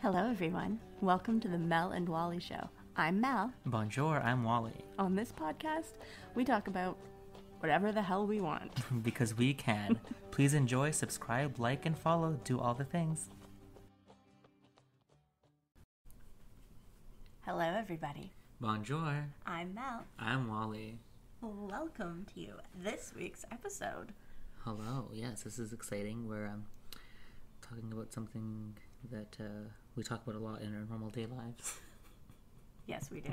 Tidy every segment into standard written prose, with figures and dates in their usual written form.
Hello, everyone. Welcome to the Mel and Wally Show. I'm Mel. Bonjour, I'm Wally. On this podcast, we talk about whatever the hell we want. Because we can. Please enjoy, subscribe, like, and follow. Do all the things. Hello, everybody. Bonjour. I'm Mel. I'm Wally. Welcome to this week's episode. Hello. Yes, this is exciting. We're talking about something that we talk about a lot in our normal day lives. Yes, we do.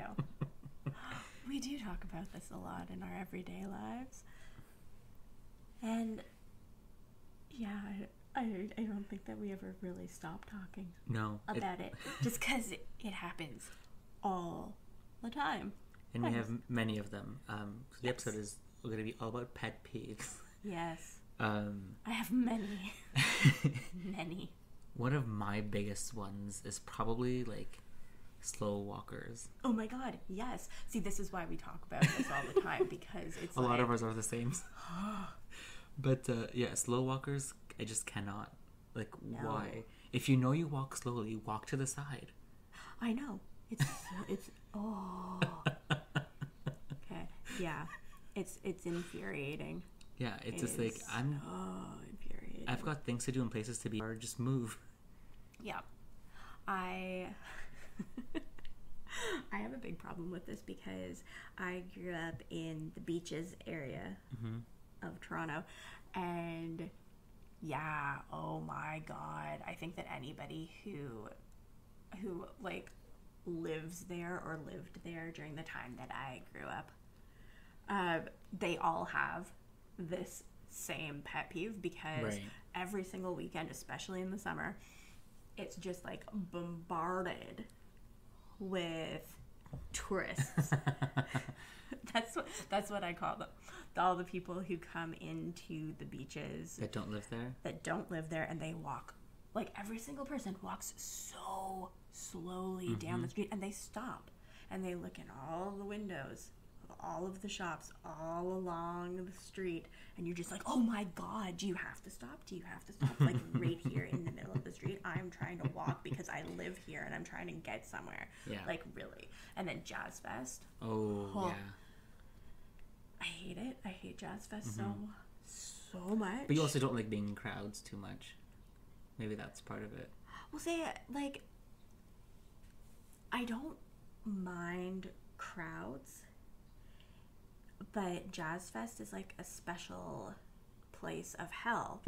We do talk about this a lot in our everyday lives. And yeah, I don't think that we ever really stop talking about it. Just because it happens all the time. And we have many of them. So the episode is going to be all about pet peeves. Yes. I have many. Many. One of my biggest ones is probably like slow walkers. Oh my god, yes. See, this is why we talk about this all the time, because it's a lot of ours are the same. But yeah, slow walkers, I just cannot. Like, no. Why? If you know you walk slowly, walk to the side. I know. It's oh. Okay. Yeah. It's infuriating. Yeah, it's just like infuriating. I've got things to do and places to be, or just move. Yeah. I have a big problem with this because I grew up in the beaches area of Toronto, and yeah, oh my god, I think that anybody who like lives there or lived there during the time that I grew up, they all have this same pet peeve because every single weekend, especially in the summer, it's just like bombarded with tourists. That's what I call them. All the people who come into the beaches that don't live there, and they walk, like, every single person walks so slowly down the street, and they stop and they look in all the windows of all of the shops all along the street, and you're just like, oh my god, do you have to stop, like right here in the middle of the street? I'm trying to walk because I live here and I'm trying to get somewhere. Like, really. And then Jazz Fest, yeah, I hate it. I hate Jazz Fest so much. But you also don't like being in crowds too much. Maybe that's part of it. Well, say, like, I don't mind crowds, but Jazz Fest is like a special place of hell.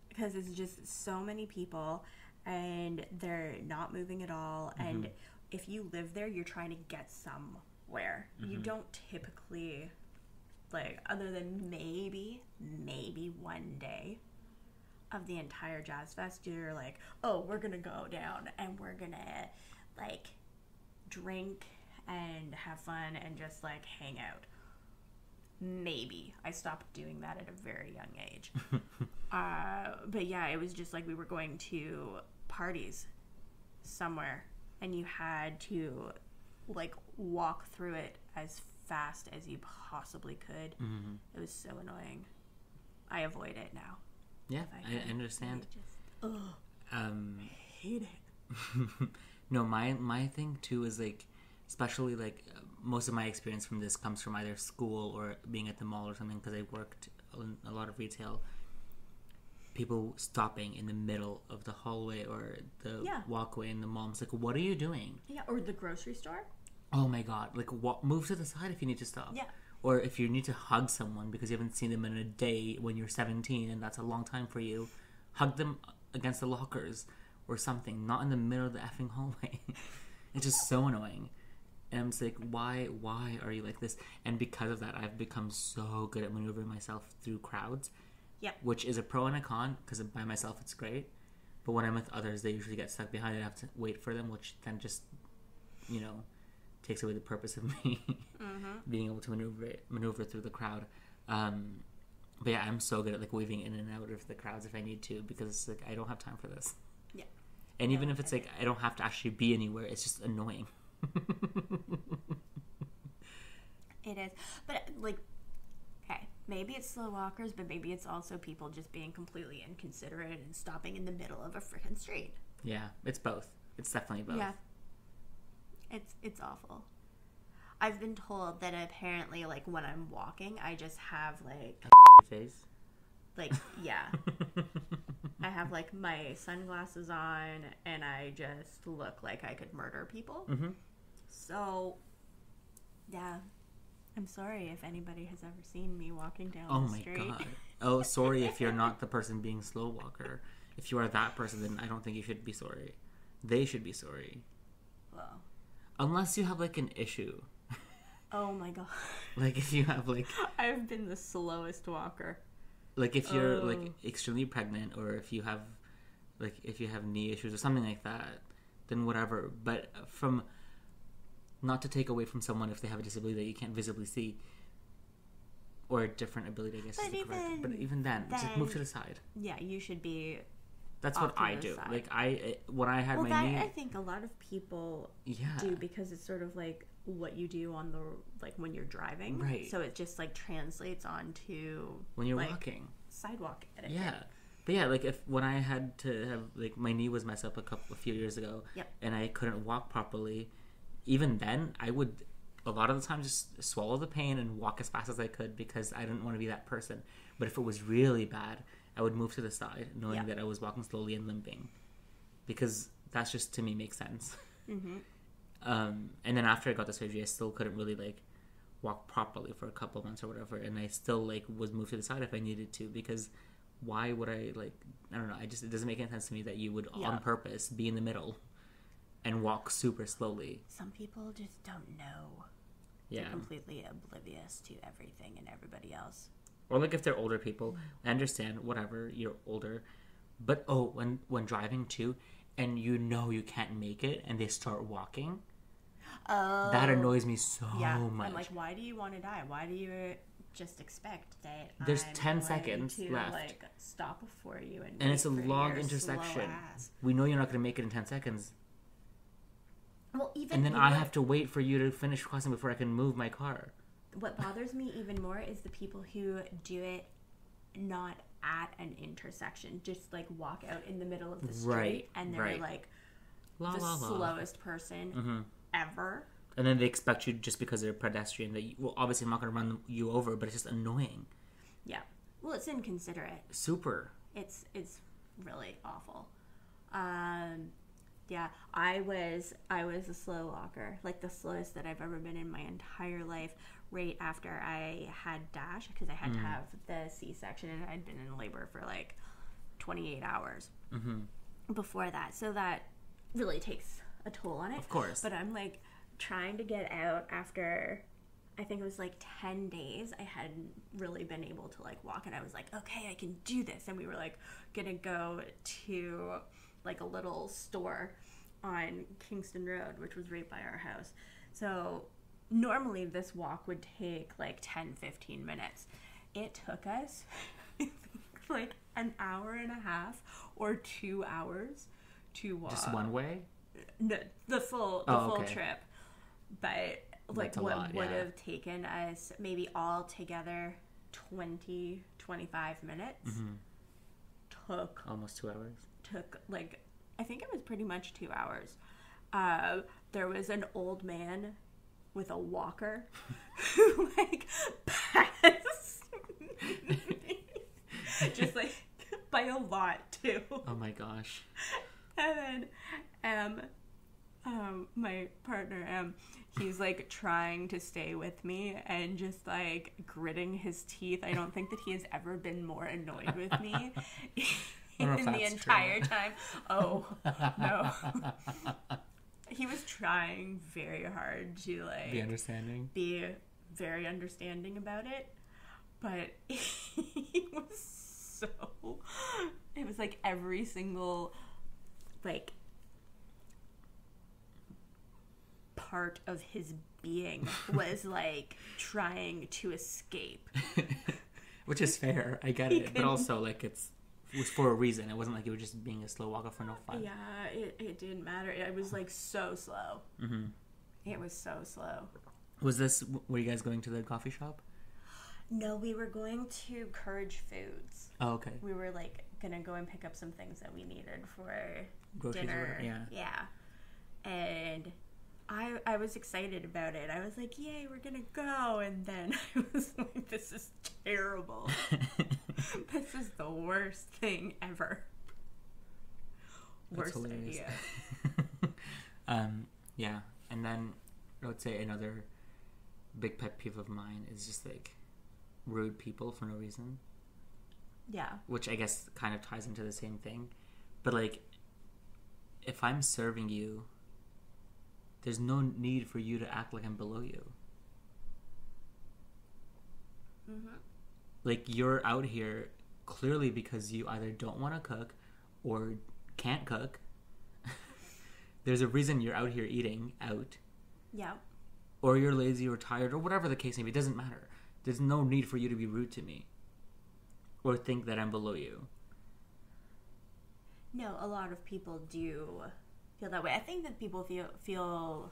Because it's just so many people and they're not moving at all. And if you live there, you're trying to get somewhere. You don't typically, like, other than maybe one day of the entire Jazz Fest, you're like, oh, we're gonna go down and we're gonna, like, drink and have fun and just, like, hang out. Maybe. I stopped doing that at a very young age. But yeah, it was just like we were going to parties somewhere and you had to, like, walk through it as fast as you possibly could. It was so annoying. I avoid it now. Yeah, I understand. I hate it. No, my thing too is, like, especially, like, most of my experience from this comes from either school or being at the mall or something, because I worked in a lot of retail. People stopping in the middle of the hallway or the walkway in the mall. It's like, what are you doing? Yeah, or the grocery store. Oh my god, like, move to the side if you need to stop. Yeah. Or if you need to hug someone because you haven't seen them in a day when you're 17 and that's a long time for you, hug them against the lockers or something, not in the middle of the effing hallway. It's just so annoying. And I'm just like, why are you like this? And because of that, I've become so good at maneuvering myself through crowds. Yeah. Which is a pro and a con, because by myself it's great. But when I'm with others, they usually get stuck behind and I have to wait for them, which then just, takes away the purpose of me being able to maneuver through the crowd. But yeah, I'm so good at, like, weaving in and out of the crowds if I need to, because it's like, I don't have time for this. Yeah. And even if it's like, I don't have to actually be anywhere, it's just annoying. It is. But, like, okay, maybe it's slow walkers, but maybe it's also people just being completely inconsiderate and stopping in the middle of a freaking street. Yeah, it's both. It's definitely both. Yeah. It's awful. I've been told that apparently, like, when I'm walking, I just have, like... A face? Like, yeah. I have, like, my sunglasses on, and I just look like I could murder people. Mm-hmm. So, yeah. I'm sorry if anybody has ever seen me walking down the street. Oh, my God. Oh, sorry if you're not the person being slow walker. If you are that person, then I don't think you should be sorry. They should be sorry. Well... Unless you have, like, an issue. Oh, my God. Like, if you have, like... I've been the slowest walker. Like, if you're, like, extremely pregnant, or if you have, like, if you have knee issues or something like that, then whatever. But from... Not to take away from someone if they have a disability that you can't visibly see, or a different ability, I guess. But even then, just move to the side. Yeah, you should be... That's what I do. Side. Like, when I had my knee... I think a lot of people do, because it's sort of like what you do on the, like, when you're driving. Right. So it just, like, translates onto... When you're like, walking. Sidewalk etiquette. Yeah. But yeah, like, when I had to have, like, my knee was messed up a few years ago, and I couldn't walk properly, even then, I would, a lot of the time, just swallow the pain and walk as fast as I could, because I didn't want to be that person. But if it was really bad, I would move to the side, knowing that I was walking slowly and limping, because that's just, to me, makes sense. Mm-hmm. And then after I got the surgery, I still couldn't really, like, walk properly for a couple of months or whatever, and I still, like, was moved to the side if I needed to, because why would I, like, I don't know, it doesn't make any sense to me that you would, on purpose, be in the middle and walk super slowly. Some people just don't know. Yeah. They're completely oblivious to everything and everybody else. Or, like, if they're older people, I understand, whatever, you're older. But, when driving, too, and you know you can't make it, and they start walking, that annoys me so much. I'm like, why do you want to die? Why do you just expect that there's 10 seconds left. Like, stop before you and it's a long intersection. We know you're not going to make it in 10 seconds. Well, and then I have to wait for you to finish crossing before I can move my car. What bothers me even more is the people who do it not at an intersection, just, like, walk out in the middle of the street, and they're like the slowest person ever. And then they expect you, just because they're a pedestrian, that obviously I'm not going to run you over, but it's just annoying. Yeah. Well, it's inconsiderate. Super. It's really awful. Yeah, I was a slow walker, like the slowest that I've ever been in my entire life, right after I had Dash, because I had to have the C-section, and I'd been in labor for, like, 28 hours before that. So that really takes a toll on it. Of course. But I'm, like, trying to get out after, I think it was, like, 10 days. I hadn't really been able to, like, walk, and I was like, okay, I can do this. And we were, like, gonna go to, like, a little store on Kingston Road, which was right by our house. So normally this walk would take, like, 10-15 minutes. It took us like an hour and a half or 2 hours to walk. Just one way? No, the full trip. But, like, what would have taken us maybe all together 20-25 minutes took almost 2 hours. Took, like, I think it was pretty much 2 hours. There was an old man with a walker who, like, passed just, like, by a lot, too. Oh my gosh. And then my partner, he's, like, trying to stay with me and just, like, gritting his teeth. I don't think that he has ever been more annoyed with me in the entire time. Oh, no. He was trying very hard to, like, be very understanding about it, but he was so, it was like every single, like, part of his being was, like, trying to escape. Which is fair, I get it, but also, like, it was for a reason. It wasn't like you were just being a slow walker for no fun. Yeah, it didn't matter. It was, like, so slow. Mm-hmm. It was so slow. Were you guys going to the coffee shop? No, we were going to Courage Foods. Oh, okay. We were, like, gonna go and pick up some things that we needed for Groceries dinner. Yeah. And I was excited about it. I was like, yay, we're gonna go. And then I was like, this is terrible. This is the worst thing ever. That's Worst hilarious. idea. Yeah. And then I would say another big pet peeve of mine is just like rude people for no reason. Yeah. Which I guess kind of ties into the same thing. But like, if I'm serving you, there's no need for you to act like I'm below you. Mm-hmm. Like, you're out here clearly because you either don't want to cook or can't cook. There's a reason you're out here eating out. Yeah. Or you're lazy or tired or whatever the case may be. It doesn't matter. There's no need for you to be rude to me or think that I'm below you. No, a lot of people do feel that way. I think that people feel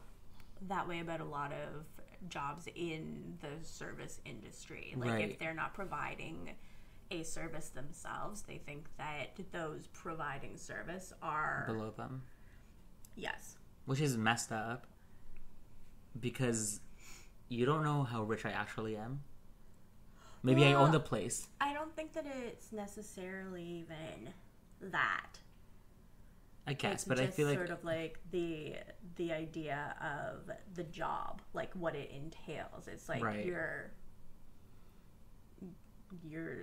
that way about a lot of jobs in the service industry. Like, right. If they're not providing a service themselves, they think that those providing service are below them. Yes. Which is messed up because you don't know how rich I actually am. Maybe I own the place. I don't think that it's necessarily even that. I guess, it's but I feel like sort of like the idea of the job, like what it entails. It's like right. you're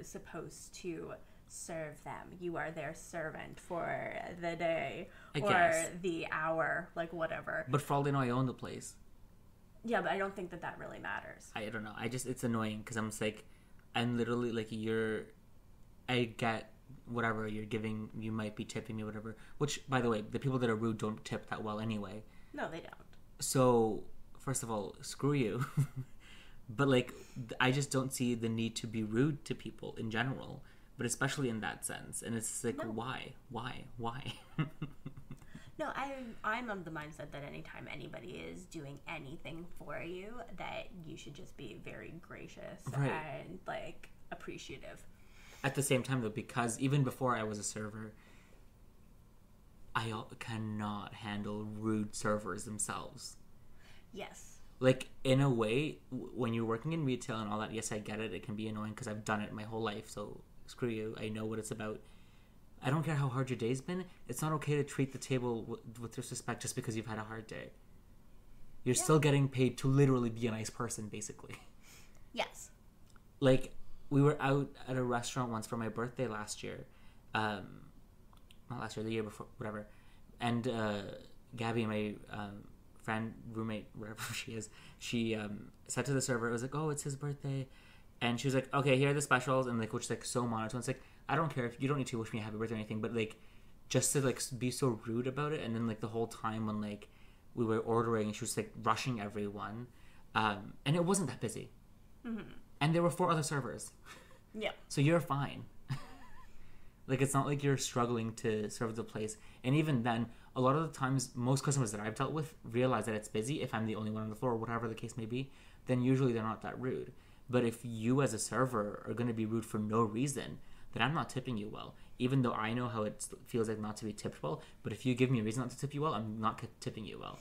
supposed to serve them. You are their servant for the day or the hour, like whatever. But for all they know, I own the place. Yeah, but I don't think that really matters. I don't know. It's annoying because I'm just like, I'm literally like, I get whatever you're giving, you might be tipping me, whatever. Which, by the way, the people that are rude don't tip that well anyway. No, they don't. So, first of all, screw you. But like, I just don't see the need to be rude to people in general, but especially in that sense. And it's like, no. Why? No, I'm of the mindset that anytime anybody is doing anything for you, that you should just be very gracious right. and like appreciative. At the same time, though, because even before I was a server, I cannot handle rude servers themselves. Yes. Like, in a way, when you're working in retail and all that, yes, I get it. It can be annoying because I've done it my whole life, so screw you. I know what it's about. I don't care how hard your day's been. It's not okay to treat the table with disrespect just because you've had a hard day. You're still getting paid to literally be a nice person, basically. Yes. Like, we were out at a restaurant once for my birthday last year. Not last year, the year before, whatever. And Gabby, my friend, roommate, whatever she is, she said to the server, it was like, oh, it's his birthday. And she was like, okay, here are the specials. And like, which is like so monotone. It's like, I don't care if you don't need to wish me a happy birthday or anything, but like, just to like be so rude about it. And then like the whole time when like we were ordering, she was like rushing everyone. And it wasn't that busy. Mm-hmm. And there were 4 other servers. Yeah. So you're fine. Like, it's not like you're struggling to serve the place. And even then, a lot of the times, most customers that I've dealt with realize that it's busy. If I'm the only one on the floor, or whatever the case may be, then usually they're not that rude. But if you as a server are going to be rude for no reason, then I'm not tipping you well. Even though I know how it feels like not to be tipped well, but if you give me a reason not to tip you well, I'm not tipping you well.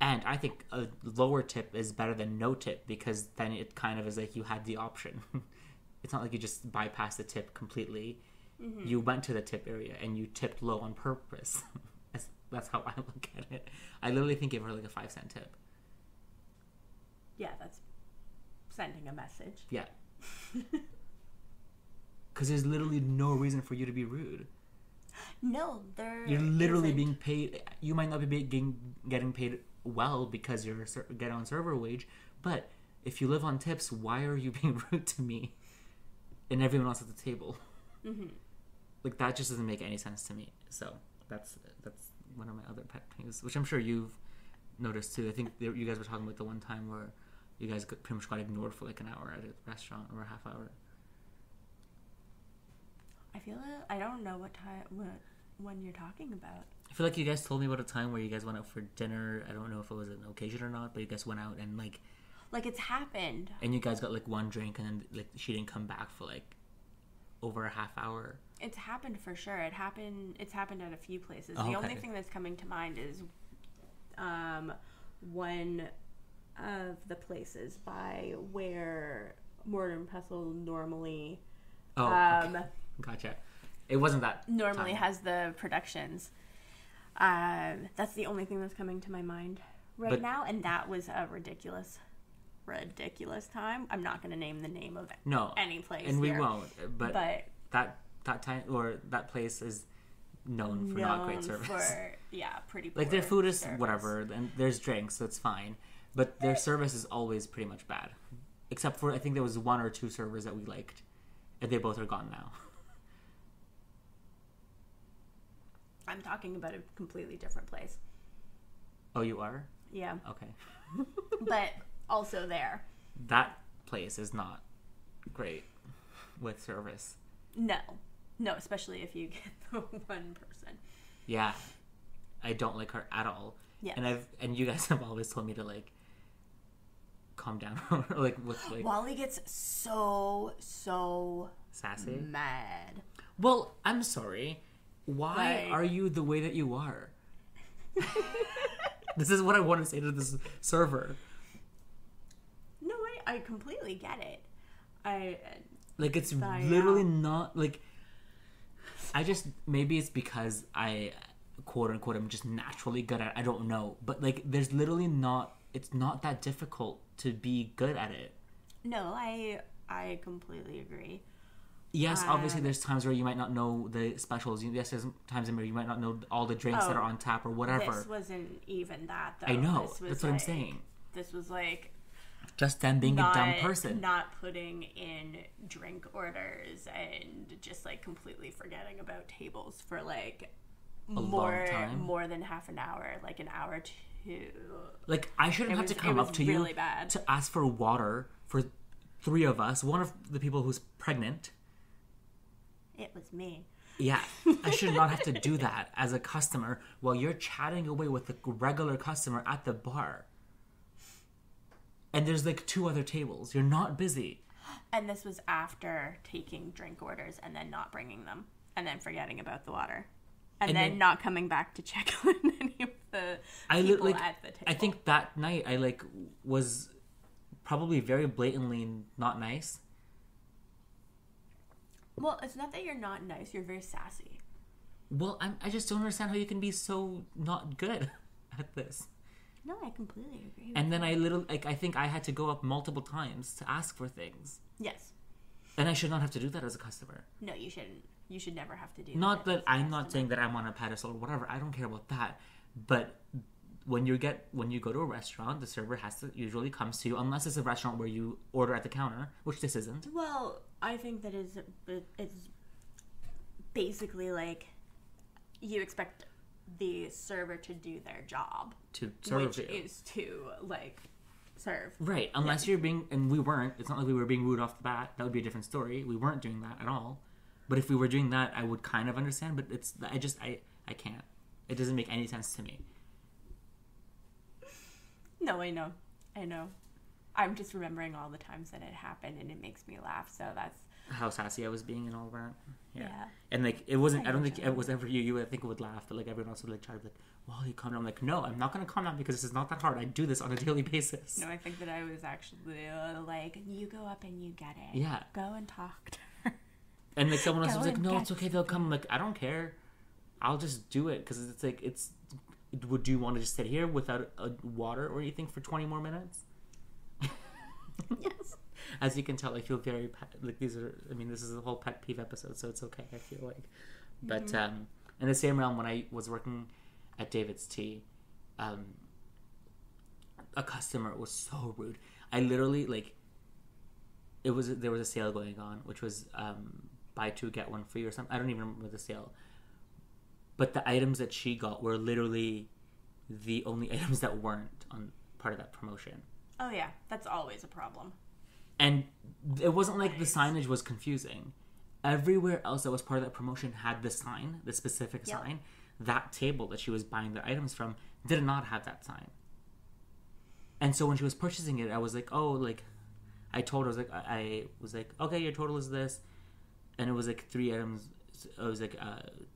And I think a lower tip is better than no tip, because then it kind of is like you had the option. It's not like you just bypassed the tip completely. Mm-hmm. You went to the tip area and you tipped low on purpose. That's how I look at it. I literally think give her like a 5-cent tip. Yeah, that's sending a message. Yeah. Because there's literally no reason for you to be rude. No, you're literally being paid. You might not be getting paid well because you're getting on server wage, but if you live on tips, why are you being rude to me and everyone else at the table? Mm-hmm. Like, that just doesn't make any sense to me. So that's one of my other pet peeves, which I'm sure you've noticed too. I think you guys were talking about the one time where you guys pretty much got ignored for like an hour at a restaurant, or a half hour. I feel it. I don't know when you're talking about. I feel like you guys told me about a time where you guys went out for dinner. I don't know if it was an occasion or not, but you guys went out and like it's happened. And you guys got like one drink, and then like she didn't come back for like over a half hour. It's happened for sure. It's happened at a few places. Okay. The only thing that's coming to mind is one of the places by where Mortar and Pestle normally okay. Gotcha. It wasn't that normally time. has the productions. That's the only thing that's coming to my mind now, and that was a ridiculous time. I'm not going to name the name of any place, and we here, won't. But that time or that place is known for not great service. Pretty poor like their food is service. Whatever, and there's drinks, so it's fine. But their service is always pretty much bad, except for I think there was 1 or 2 servers that we liked, and they both are gone now. I'm talking about a completely different place. Oh, you are? Yeah. Okay. But also there. That place is not great with service. No, especially if you get the one person. Yeah, I don't like her at all. Yeah, and you guys have always told me to like calm down, Wally gets so sassy, mad. Well, I'm sorry. Why are you the way that you are? This is what I want to say to this server. No, I completely get it. It's literally not like. Maybe it's because I, quote unquote, I'm just naturally good at it. I don't know. But like there's literally it's not that difficult to be good at it. No, I completely agree. Yes, obviously there's times where you might not know the specials. Yes, there's times where you might not know all the drinks that are on tap or whatever. This wasn't even that, though. I know. That's what I'm saying. This was like... just them being a dumb person. Not putting in drink orders and just like completely forgetting about tables for like long time. More than half an hour, like an hour or two. Like I shouldn't have to come up to really you bad. To ask for water for 3 of us. One of the people who's pregnant. It was me. Yeah, I should not have to do that as a customer while you're chatting away with the regular customer at the bar. And there's like 2 other tables. You're not busy. And this was after taking drink orders and then not bringing them. And then forgetting about the water. And then not coming back to check on any of the people at the table. I think that night I was probably very blatantly not nice. Well, it's not that you're not nice. You're very sassy. Well, I just don't understand how you can be so not good at this. No, I completely agree. And then I think I had to go up multiple times to ask for things. Yes. And I should not have to do that as a customer. No, you shouldn't. You should never have to do that. Not that I'm not saying that I'm on a pedestal or whatever. I don't care about that. But when you go to a restaurant, the server usually comes to you, unless it's a restaurant where you order at the counter, which this isn't. Well, I think that it's basically like you expect the server to do their job to serve, which is to like serve. Right, unless you're being, and we weren't. It's not like we were being rude off the bat. That would be a different story. We weren't doing that at all. But if we were doing that, I would kind of understand. But I can't. It doesn't make any sense to me. No, I know. I'm just remembering all the times that it happened, and it makes me laugh. So that's how sassy I was being and all that. Yeah. And like it wasn't. I don't think it was ever you. You would think it would laugh, but like everyone else would like try to be like, "Well, you calm down." I'm like, no, I'm not going to calm down because this is not that hard. I do this on a daily basis. No, I think that I was actually like, you go up and you get it. Yeah. Go and talk to her. And like someone else was like, no, it's okay. They'll come. I'm like, I don't care. I'll just do it because it's like it's. Would you want to just sit here without a water or anything for 20 more minutes? Yes. As you can tell, I feel very like these are. I mean, this is a whole pet peeve episode, so it's okay. I feel like, but in the same realm, when I was working at David's Tea, a customer was so rude. I literally there was a sale going on, which was buy 2 get 1 free or something. I don't even remember the sale. But the items that she got were literally the only items that weren't on part of that promotion. Oh yeah, that's always a problem. And it wasn't like the signage was confusing. Everywhere else that was part of that promotion had the sign, the specific sign. That table that she was buying the items from did not have that sign. And so when she was purchasing it, I was like, oh, like, I told her, I was like, okay, your total is this. and it was like 3 items. It was like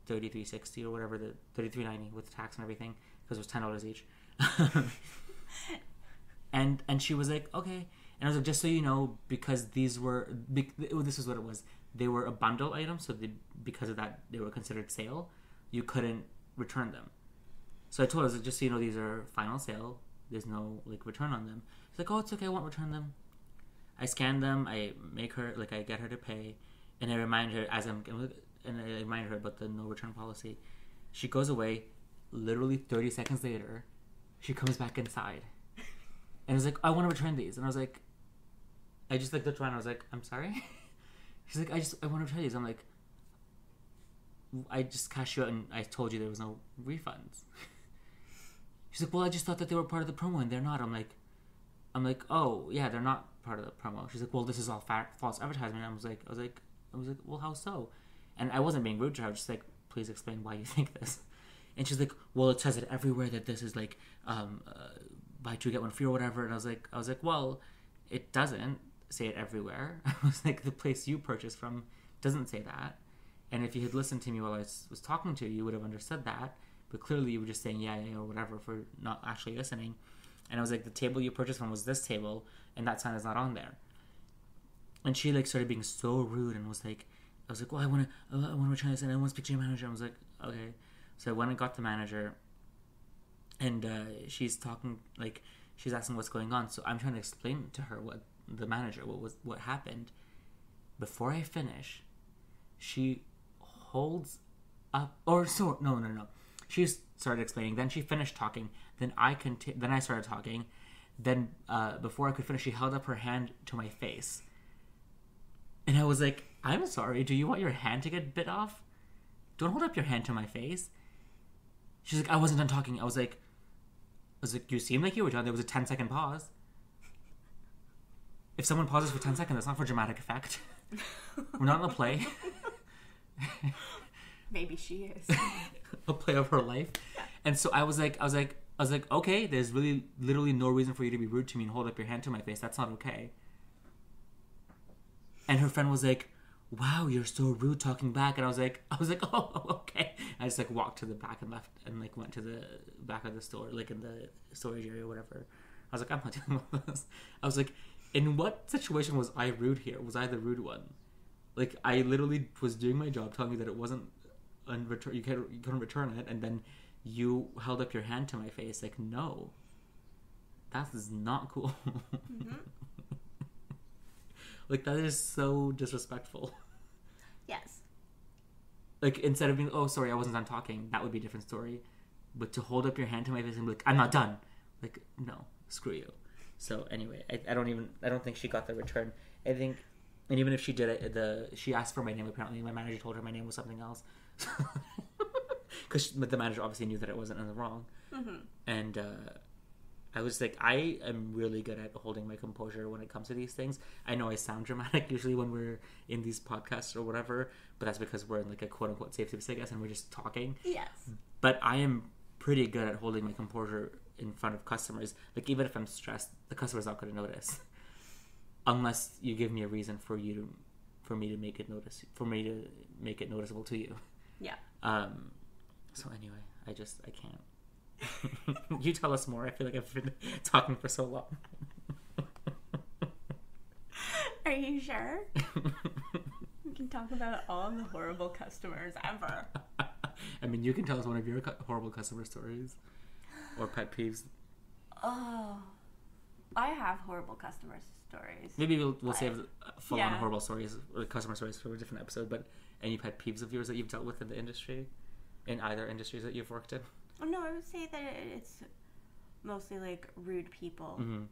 $33.60 or whatever, the $33.90 with tax and everything, because it was $10 each. and she was like, okay. And I was like, just so you know, because this is what it was. They were a bundle item, so because of that, they were considered sale. You couldn't return them. So I told her, I was like, just so you know, these are final sale. There's no like return on them. She's like, oh, it's okay, I won't return them. I scan them. I make her I get her to pay, and I remind her about the no return policy. She goes away. Literally 30 seconds later, she comes back inside, and was like, I want to return these. And I was like, I just looked around. I was like, I'm sorry. She's like, I want to return these. I'm like, I just cashed you out, and I told you there was no refunds. She's like, well, I just thought that they were part of the promo, and they're not. I'm like, oh yeah, they're not part of the promo. She's like, well, this is all false advertisement. I was like, well, how so? And I wasn't being rude to her. I was just like, please explain why you think this. And she's like, well, it says it everywhere that this is like buy two get one free or whatever. And I was like, well, it doesn't say it everywhere. I was like, the place you purchased from doesn't say that. And if you had listened to me while I was talking to you, you would have understood that. But clearly, you were just saying yeah or whatever for not actually listening. And I was like, the table you purchased from was this table, and that sign is not on there. And she like started being so rude and was like, I was like, well, I want to return this, and I want to speak to your manager. I was like, okay. So I went and got the manager, and she's talking, like, she's asking what's going on. So I'm trying to explain to her what happened. Before I finish, she holds up, no. She started explaining. Then she finished talking. Then I started talking. Then before I could finish, she held up her hand to my face, and I was like, I'm sorry. Do you want your hand to get bit off? Don't hold up your hand to my face. She's like, I wasn't done talking. I was like, you seemed like you were done. There was a 10-second pause. If someone pauses for 10 seconds, that's not for dramatic effect. We're not in a play. Maybe she is. A play of her life. And so I was like, okay, there's really literally no reason for you to be rude to me and hold up your hand to my face. That's not okay. And her friend was like, wow, you're so rude talking back. And I was like, oh, okay. I just like walked to the back and left and like went to the back of the store, like in the storage area or whatever. I was like, I'm not dealing with this. I was like, in what situation was I rude here? Was I the rude one? Like, I literally was doing my job, telling you that it wasn't you couldn't return it, and then you held up your hand to my face. Like, no, that is not cool. Mm-hmm. Like, that is so disrespectful. Yes. Like, instead of being, oh, sorry, I wasn't done talking, that would be a different story. But to hold up your hand to my face and be like, I'm not done. Like, no, screw you. So anyway, I don't think she got the return. I think, and even if she did it, she asked for my name. Apparently, my manager told her my name was something else. But the manager obviously knew that it wasn't in the wrong. Mm-hmm. And I was like, I am really good at holding my composure when it comes to these things. I know I sound dramatic usually when we're in these podcasts or whatever, but that's because we're in like a quote-unquote safe space, I guess, and we're just talking. Yes. But I am pretty good at holding my composure in front of customers. Like, even if I'm stressed, the customer's not going to notice. Unless you give me a reason for me to make it noticeable to you. Yeah. So anyway, I can't. You tell us more. I feel like I've been talking for so long. Are you sure? We can talk about all the horrible customers ever. I mean, you can tell us one of your horrible customer stories or pet peeves. Oh, I have horrible customer stories. Maybe we'll save full-on horrible stories or customer stories for a different episode. But any pet peeves of yours that you've dealt with in the industry, in either industries that you've worked in? Oh, no, I would say that it's mostly like rude people. Mm-hmm.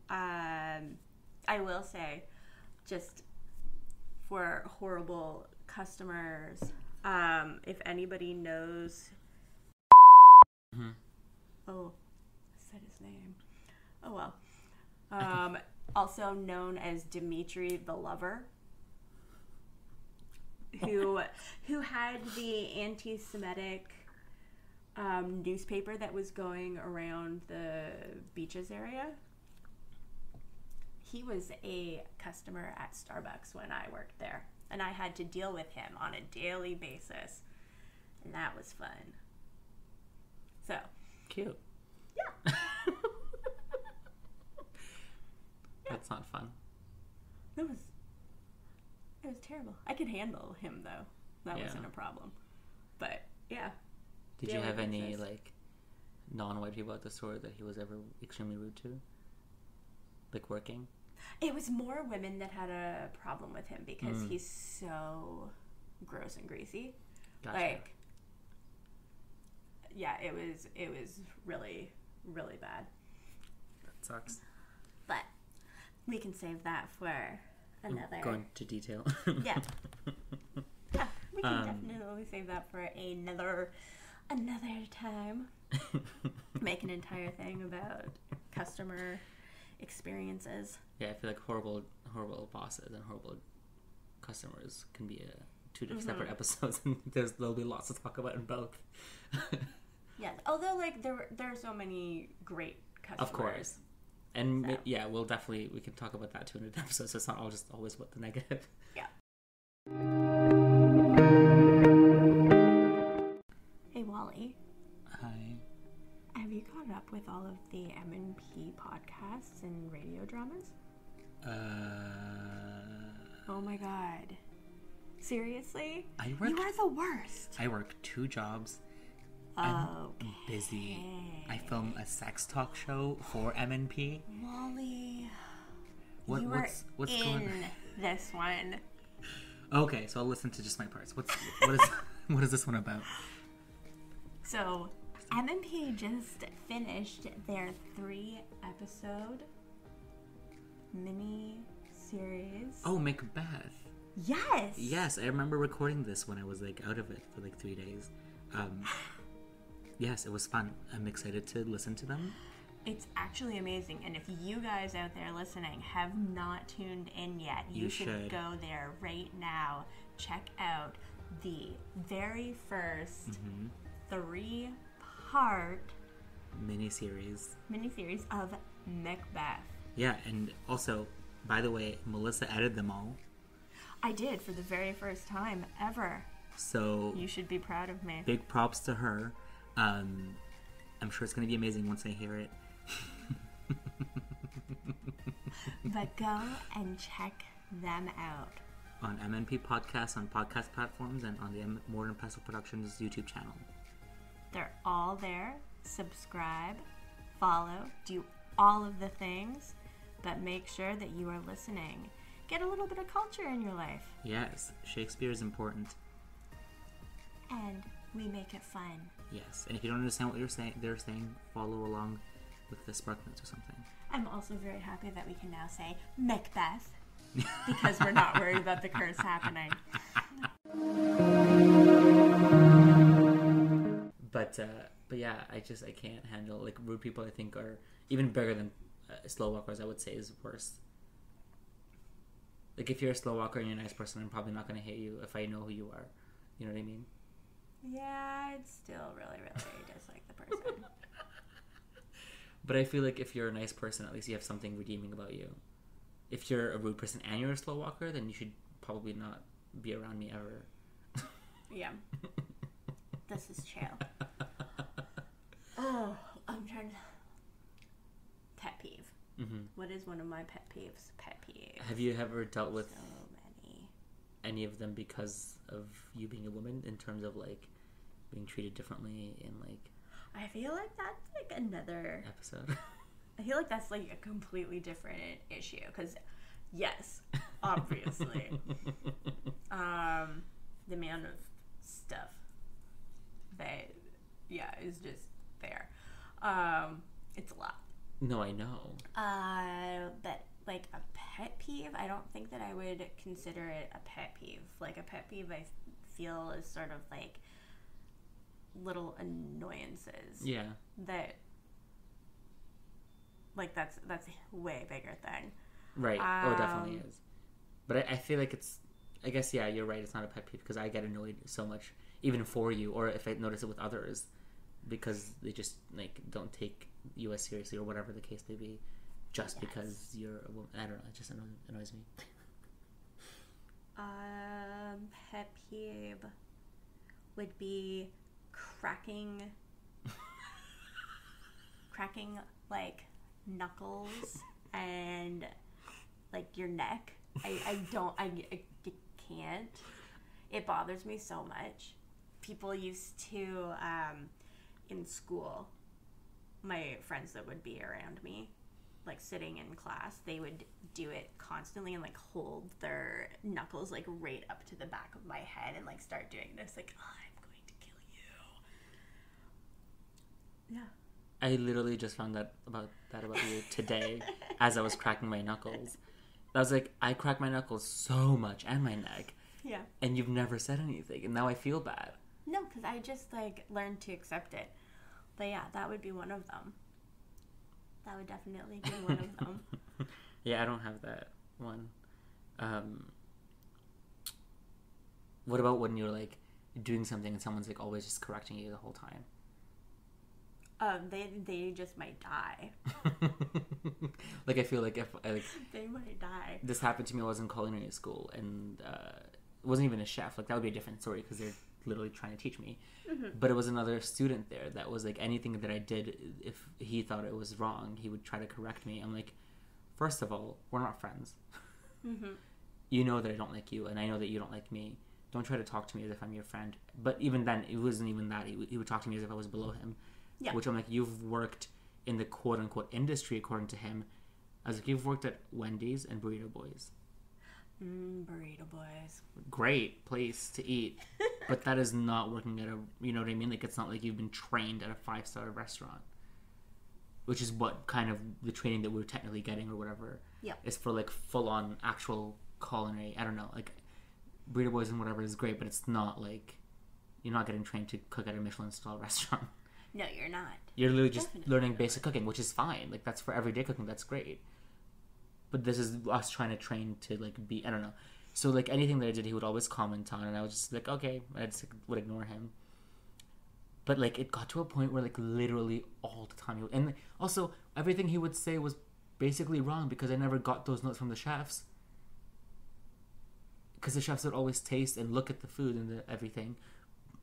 I will say, just for horrible customers, if anybody knows, mm-hmm. Oh, I said his name. Oh well. Also known as Dimitri the Lover, who had the anti-Semitic newspaper that was going around the beaches area. He was a customer at Starbucks when I worked there. and I had to deal with him on a daily basis, and that was fun. So cute. Yeah. That's not fun. It was terrible. I could handle him though. That wasn't a problem. But yeah. Did you have any like non-white people at the store that he was ever extremely rude to? Like working? It was more women that had a problem with him because he's so gross and greasy. Gotcha. Like, yeah, it was really, really bad. That sucks. But we can save that for another. Go into detail. Yeah. Yeah, we can definitely save that for another time. Make an entire thing about customer experiences. Yeah, I feel like horrible bosses and horrible customers can be two separate episodes, and there'll be lots to talk about in both. Yes, although like there are so many great customers. Of course, and so. Yeah, we can talk about that too in an episode. So it's not all just always about the negative. Yeah. Hey Wally. Hi. Have you caught up with all of the M&P podcasts and radio dramas? Oh my god. Seriously? You are the worst. I work 2 jobs. Okay. I'm busy. I film a sex talk show for M&P. Wally. What's in going on? This one. Okay, so I'll listen to just my parts. What is this one about? So, M&P just finished their 3-episode mini-series. Oh, Macbeth. Yes! Yes, I remember recording this when I was like out of it for like 3 days. Yes, it was fun. I'm excited to listen to them. It's actually amazing, and if you guys out there listening have not tuned in yet, you should go there right now. Check out the very first 3-part miniseries of Macbeth. Yeah, and also, by the way, Melissa edited them all. I did for the very first time ever. So you should be proud of me. Big props to her. I'm sure it's going to be amazing once I hear it. But go and check them out. On MNP Podcasts, on podcast platforms, and on the Mortar and Pestle Productions YouTube channel. They're all there. Subscribe, follow, do all of the things, but make sure that you are listening. Get a little bit of culture in your life. Yes, Shakespeare is important. And we make it fun. Yes, and if you don't understand what they're saying, follow along with the spark notes or something. I'm also very happy that we can now say Macbeth because we're not worried about the curse happening. But yeah, I can't handle like rude people. I think are even bigger than slow walkers. I would say is worse. Like if you're a slow walker and you're a nice person, I'm probably not going to hate you if I know who you are. You know what I mean? Yeah, I'd still really, really dislike the person. But I feel like if you're a nice person, at least you have something redeeming about you. If you're a rude person and you're a slow walker, then you should probably not be around me ever. Yeah. This is chill. Oh, I'm trying to... Pet peeve. Mm-hmm. What is one of my pet peeves? Pet peeves. Have you ever dealt with... So many. Any of them because of you being a woman in terms of like being treated differently in like... I feel like that's like another episode. I feel like that's like a completely different issue because yes, obviously, the amount of stuff that is just there. It's a lot. No, I know. But like a pet peeve, I don't think that I would consider it a pet peeve. Like a pet peeve, I feel is sort of like little annoyances. Yeah. That like that's a way bigger thing. Right. Oh, it definitely is. But I feel like it's, I guess, yeah, you're right. It's not a pet peeve because I get annoyed so much, even for you, or if I notice it with others, because they just like don't take you as seriously or whatever the case may be, just because you're a woman. I don't know. It just annoys me. peeve would be cracking like knuckles and like your neck. I can't. It bothers me so much. People used to in school, my friends that would be around me, like sitting in class, they would do it constantly and like hold their knuckles like right up to the back of my head and like start doing this like, oh, I'm going to kill you. Yeah. I literally just found that about you today as I was cracking my knuckles. I was like, I crack my knuckles so much and my neck. Yeah. And you've never said anything, and now I feel bad. No, because I just like learned to accept it. But yeah, that would be one of them. That would definitely be one of them. Yeah, I don't have that one. What about when you're like doing something and someone's like always just correcting you the whole time? They just might die. Like I feel like if they might die. This happened to me. I was in culinary school, and it wasn't even a chef. Like that would be a different story because they're literally trying to teach me. Mm-hmm. But it was another student there that was like, anything that I did, if he thought it was wrong, he would try to correct me. I'm like, first of all, we're not friends. Mm-hmm. You know that I don't like you, and I know that you don't like me. Don't try to talk to me as if I'm your friend. But even then, it wasn't even that. He would talk to me as if I was below him. Yeah. Which I'm like, you've worked in the quote-unquote industry, according to him. I was like, you've worked at Wendy's and Burrito Boys. Burrito Boys. Great place to eat. But that is not working at a, you know what I mean? Like, it's not like you've been trained at a 5-star restaurant. Which is what kind of the training that we're technically getting or whatever. Yeah. Is for, like, full-on actual culinary. I don't know. Like, Burrito Boys and whatever is great, but it's not, like, you're not getting trained to cook at a Michelin-style restaurant. No, you're not. You're literally just learning basic cooking, which is fine. Like, that's for everyday cooking. That's great. But this is us trying to train to, like, be... I don't know. So, like, anything that I did, he would always comment on, and I was just like, okay. I just would ignore him. But, like, it got to a point where, like, literally all the time he would... And also, everything he would say was basically wrong because I never got those notes from the chefs. Because the chefs would always taste and look at the food and everything.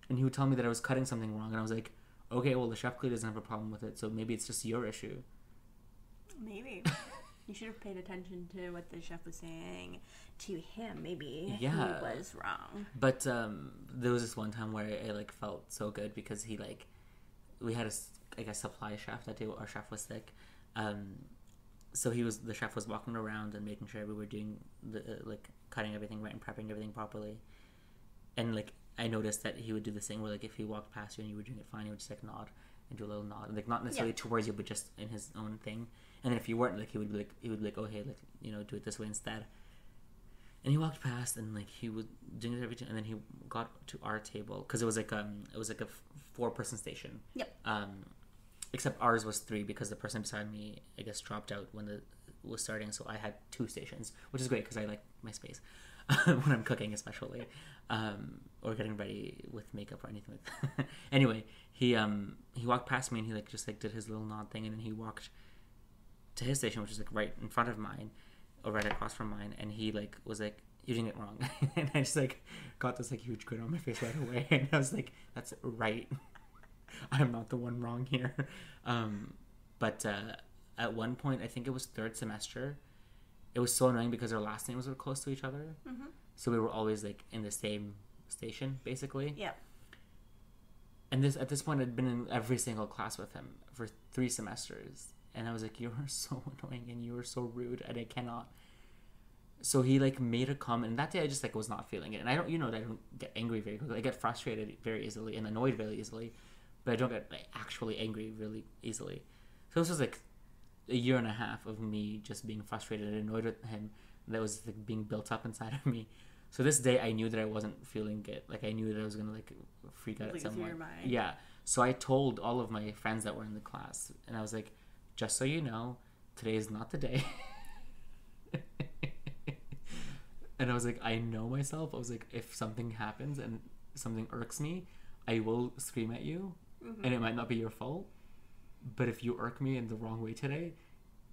And he would tell me that I was cutting something wrong, and I was like... Okay, well, the chef clearly doesn't have a problem with it, so maybe it's just your issue. Maybe. You should have paid attention to what the chef was saying to him. Maybe he was wrong. But there was this one time where I like, felt so good because he, like... We had a supply chef that day. Our chef was sick. So the chef was walking around and making sure we were doing, cutting everything right and prepping everything properly. And, like... I noticed that he would do this thing where, like, if he walked past you and you were doing it fine, he would just, like, nod and do a little nod. Like, not necessarily towards you, but just in his own thing. And then if you weren't, like, he would be like, oh, hey, like, you know, do it this way instead. And he walked past and, like, he would do it everything. And then he got to our table. Because it was, like, a 4-person station. Yep. Except ours was 3 because the person beside me, I guess, dropped out when it was starting. So I had 2 stations, which is great because I like my space. When I'm cooking especially, or getting ready with makeup or anything like that. Anyway, he walked past me and he like just like did his little nod thing, and then he walked to his station, which is like right in front of mine or right across from mine, and he like was like, you're doing it wrong. And I just like got this like huge grin on my face right away, and I was like, that's right. I'm not the one wrong here. But at one point, I think it was 3rd semester, it was so annoying because our last names were close to each other. Mm-hmm. So we were always, like, in the same station, basically. Yeah. And at this point, I'd been in every single class with him for 3 semesters. And I was like, you are so annoying and you are so rude and I cannot. So he, like, made a comment. And that day, I just, like, was not feeling it. And I don't get angry very quickly. I get frustrated very easily and annoyed very easily. But I don't get, like, actually angry really easily. So this was, like... a year and a half of me just being frustrated and annoyed with him that was like being built up inside of me. So this day I knew that I wasn't feeling good. Like I knew that I was gonna like freak out at someone. Your mind. Yeah. So I told all of my friends that were in the class, and I was like, just so you know, today is not the day. And I was like, I know myself. I was like, if something happens and something irks me, I will scream at you, and it might not be your fault. But if you irk me in the wrong way today,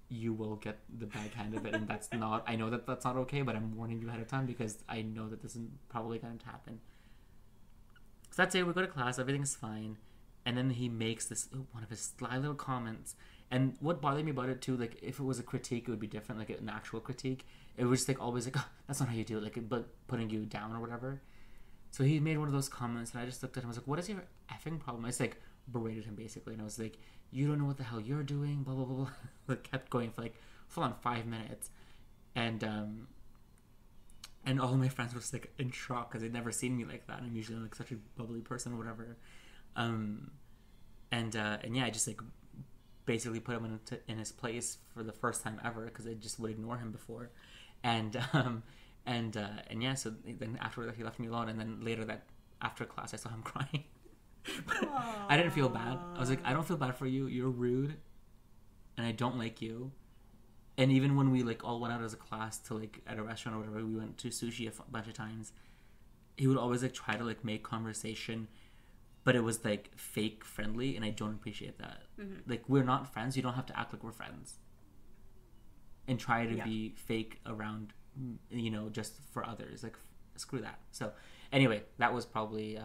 you will get the backhand of it. And I know that that's not okay, but I'm warning you ahead of time because I know that this is probably going to happen. So that day we go to class, everything's fine, and then he makes this one of his sly little comments. And what bothered me about it too, like if it was a critique, it would be different, like an actual critique. It was just like always like, oh, that's not how you do it, like but putting you down or whatever. So he made one of those comments, and I just looked at him. I was like, "What is your effing problem?" I just like berated him basically, and I was like, "You don't know what the hell you're doing." Blah blah blah blah. Like kept going for like full on 5 minutes, and all of my friends were just like in shock because they'd never seen me like that. I'm usually like such a bubbly person or whatever, and yeah, I just like basically put him in his place for the first time ever because I just would ignore him before, and yeah. So then after that, he left me alone, and then later that after class, I saw him crying. But I didn't feel bad. I was like, I don't feel bad for you. You're rude, and I don't like you. And even when we like all went out as a class to like at a restaurant or whatever, we went to sushi a bunch of times. He would always like try to like make conversation, but it was like fake friendly, and I don't appreciate that. Mm-hmm. Like we're not friends. You don't have to act like we're friends. And try to be fake around, you know, just for others. Like screw that. So anyway, that was probably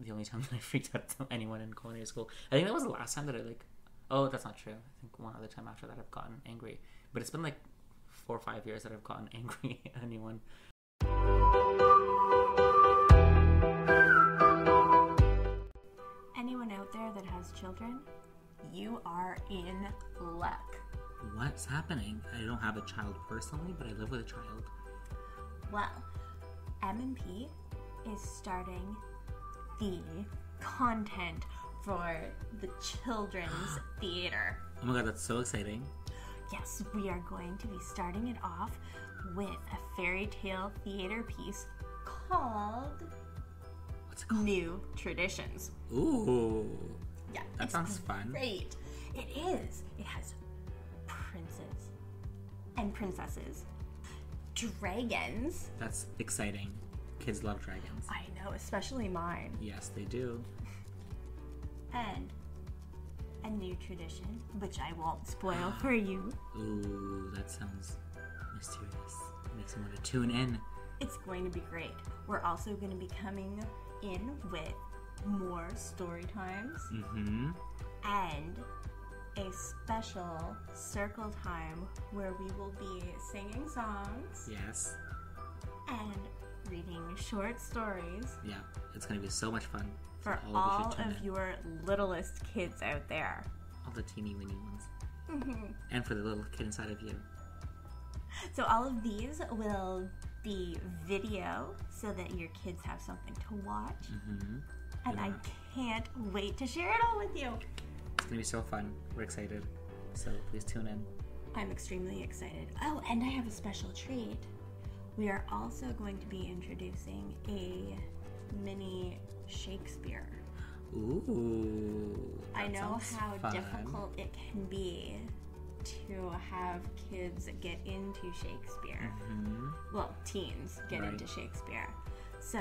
the only time that I freaked out to anyone in culinary school. I think that was the last time that I like. Oh, that's not true. I think one other time after that I've gotten angry. But it's been like 4 or 5 years that I've gotten angry at anyone. Anyone out there that has children, you are in luck. What's happening? I don't have a child personally, but I live with a child. Well, M&P is starting the content for the children's theater. Oh my god, that's so exciting. Yes, we are going to be starting it off with a fairy tale theater piece called... What's it called? New Traditions. Ooh. Yeah. That sounds fun. Great. It is. It has princes and princesses, dragons. That's exciting. Kids love dragons. I know, especially mine. Yes, they do. And a new tradition, which I won't spoil for you. Ooh, that sounds mysterious. It makes me want to tune in. It's going to be great. We're also going to be coming in with more story times. Mm-hmm. And a special circle time where we will be singing songs. Yes. And reading short stories. Yeah, it's going to be so much fun. For all of your littlest kids out there. All the teeny weeny ones. Mm-hmm. And for the little kid inside of you. So all of these will be video so that your kids have something to watch. Mm-hmm. And I can't wait to share it all with you. It's going to be so fun. We're excited. So please tune in. I'm extremely excited. Oh, and I have a special treat. We are also going to be introducing a mini Shakespeare. Ooh. I know how fun. difficult it can be to have kids get into Shakespeare. Mm-hmm. Well, teens get into Shakespeare. So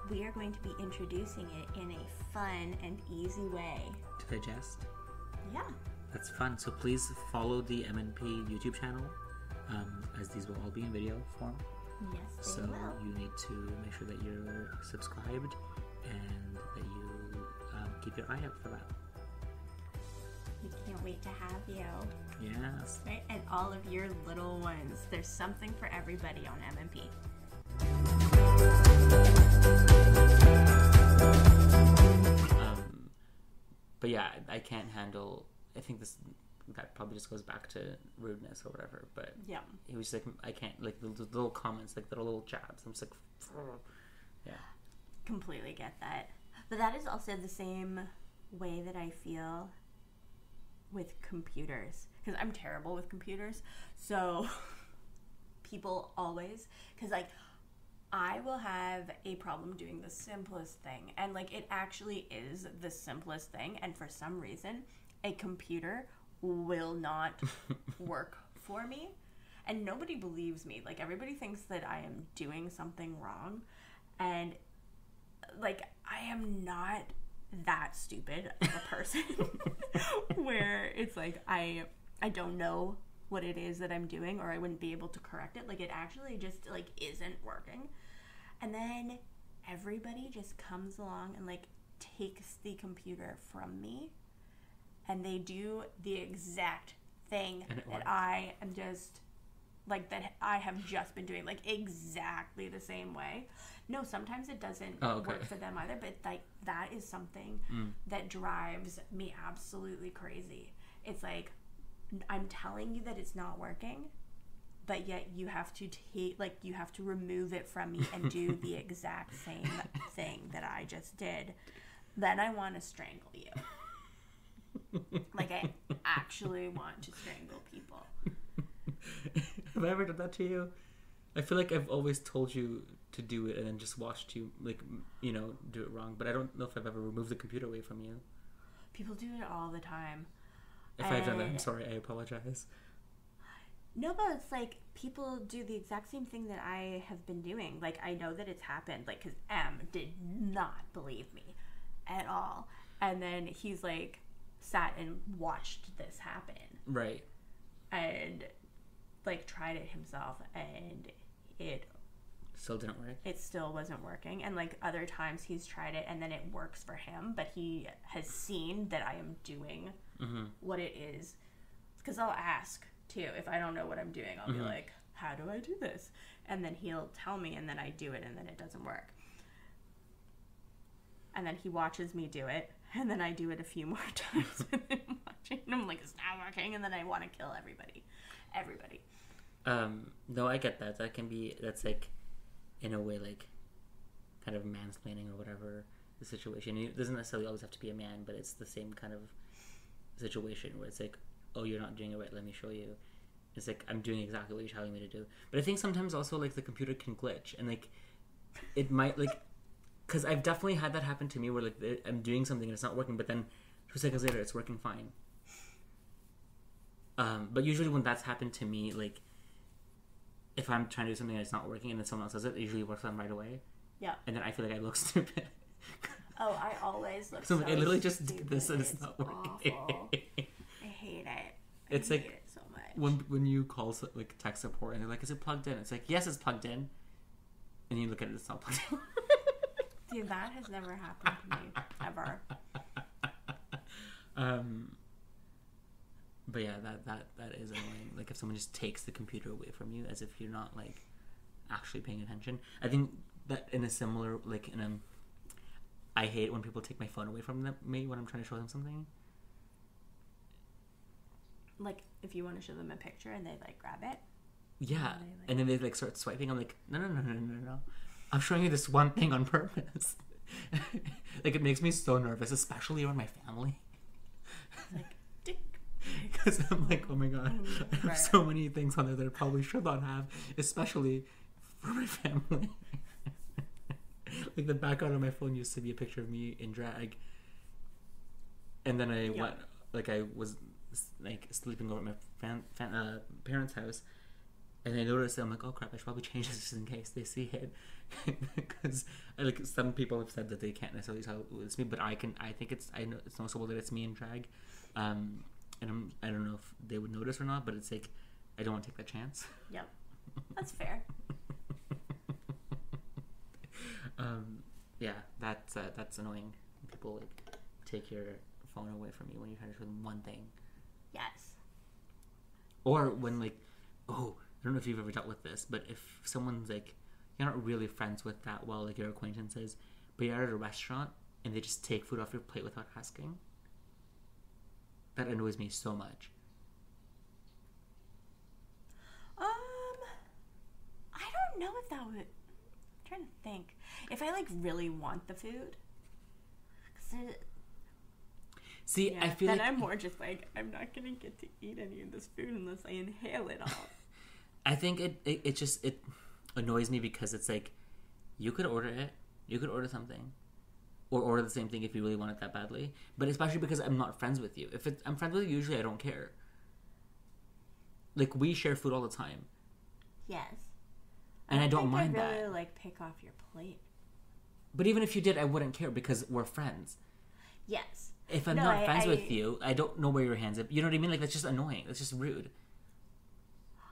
we are going to be introducing it in a fun and easy way. To digest? Yeah. That's fun. So please follow the M&P YouTube channel, as these will all be in video form. Yes, they so will. You need to make sure that you're subscribed and that you keep your eye out for that. We can't wait to have you. Yes. Right? And all of your little ones. There's something for everybody on M&P. But yeah, I can't handle. I think that probably just goes back to rudeness or whatever. But yeah, it was like I can't like the little comments, like the little jabs. I'm just like, yeah. Completely get that. But that is also the same way that I feel with computers, because I'm terrible with computers. So people always, because like I will have a problem doing the simplest thing, and like it actually is the simplest thing, and for some reason a computer will not work for me, and nobody believes me. Like everybody thinks that I am doing something wrong, and like I am not that stupid of a person where it's like I don't know what it is that I'm doing, or I wouldn't be able to correct it. Like it actually just like isn't working. And then everybody just comes along and like takes the computer from me, and they do the exact thing that I am just like that I have just been doing, like exactly the same way. No, sometimes it doesn't work for them either, but like that is something that drives me absolutely crazy. It's like, I'm telling you that it's not working, but yet you have to you have to remove it from me and do the exact same thing that I just did. Then I want to strangle you. Like, I actually want to strangle people. Have I ever done that to you? I feel like I've always told you to do it and then just watched you, like, you know, do it wrong. But I don't know if I've ever removed the computer away from you. People do it all the time. If I've done that, I'm sorry. I apologize. No, but it's like people do the exact same thing that I have been doing. Like, I know that it's happened. Like, because M did not believe me at all. And then he's like sat and watched this happen. Right. And like tried it himself, and it still didn't work. It still wasn't working. And like other times he's tried it and then it works for him, but he has seen that I am doing what it is. Because I'll ask too if I don't know what I'm doing. I'll be like, how do I do this? And then he'll tell me, and then I do it, and then it doesn't work. And then he watches me do it, and then I do it a few more times with him watching, and I'm like, it's not working, and then I want to kill everybody. No, I get that. That's like, in a way, like, kind of mansplaining or whatever the situation. It doesn't necessarily always have to be a man, but it's the same kind of situation where it's like, oh, you're not doing it right, let me show you. It's like, I'm doing exactly what you're telling me to do. But I think sometimes also, like, the computer can glitch, and, like, it might, like, because I've definitely had that happen to me where, like, I'm doing something and it's not working, but then 2 seconds later it's working fine. But usually when that's happened to me, like, if I'm trying to do something and it's not working and then someone else does it, it usually works on right away. Yeah. And then I feel like I look stupid. Oh, I always look so I literally just stupid. did this and it's not working. Awful. I hate it. It's hate like it so much. when you call like tech support and they're like, is it plugged in? It's like, yes, it's plugged in. And you look at it, it's not plugged in. Dude, that has never happened to me ever. But yeah, that is annoying. Like, if someone just takes the computer away from you as if you're not, like, actually paying attention. I think that in a similar, like, I hate when people take my phone away from me when I'm trying to show them something. Like, if you want to show them a picture and they, like, grab it? Yeah, and then they, like, start swiping. I'm like, no. I'm showing you this one thing on purpose. Like, it makes me so nervous, especially around my family. It's like, dick. Because I'm like, oh my god, I have so many things on there that I probably should not have, especially for my family. Like, the background of my phone used to be a picture of me in drag, and then I was like sleeping over at my parents' house, and I noticed it. I'm like, oh crap, I should probably change this just in case they see it. Because like, some people have said that they can't necessarily tell it's me, but I think it's noticeable that it's me in drag. And I don't know if they would notice or not, but it's like, I don't want to take that chance. Yep, that's fair. Yeah, that's annoying. People like take your phone away from you when you're trying to show them one thing. Yes. Or when, like, oh, I don't know if you've ever dealt with this, but if someone's like, you're not really friends with that well, like your acquaintances, but you're at a restaurant and they just take food off your plate without asking. That annoys me so much. I don't know if that would. I'm trying to think. If I, like, really want the food. See, yeah, I feel then like... I'm more just like, I'm not going to get to eat any of this food unless I inhale it all. I think it annoys me because it's like, you could order it. You could order something. Or order the same thing if you really want it that badly. But especially because I'm not friends with you. If I'm friends with you, usually I don't care. Like, we share food all the time. Yes. And I don't mind I'd really, that. like, pick off your plate. But even if you did, I wouldn't care because we're friends. Yes. If I'm not friends with you, I don't know where your hands are. You know what I mean? Like, that's just annoying. That's just rude.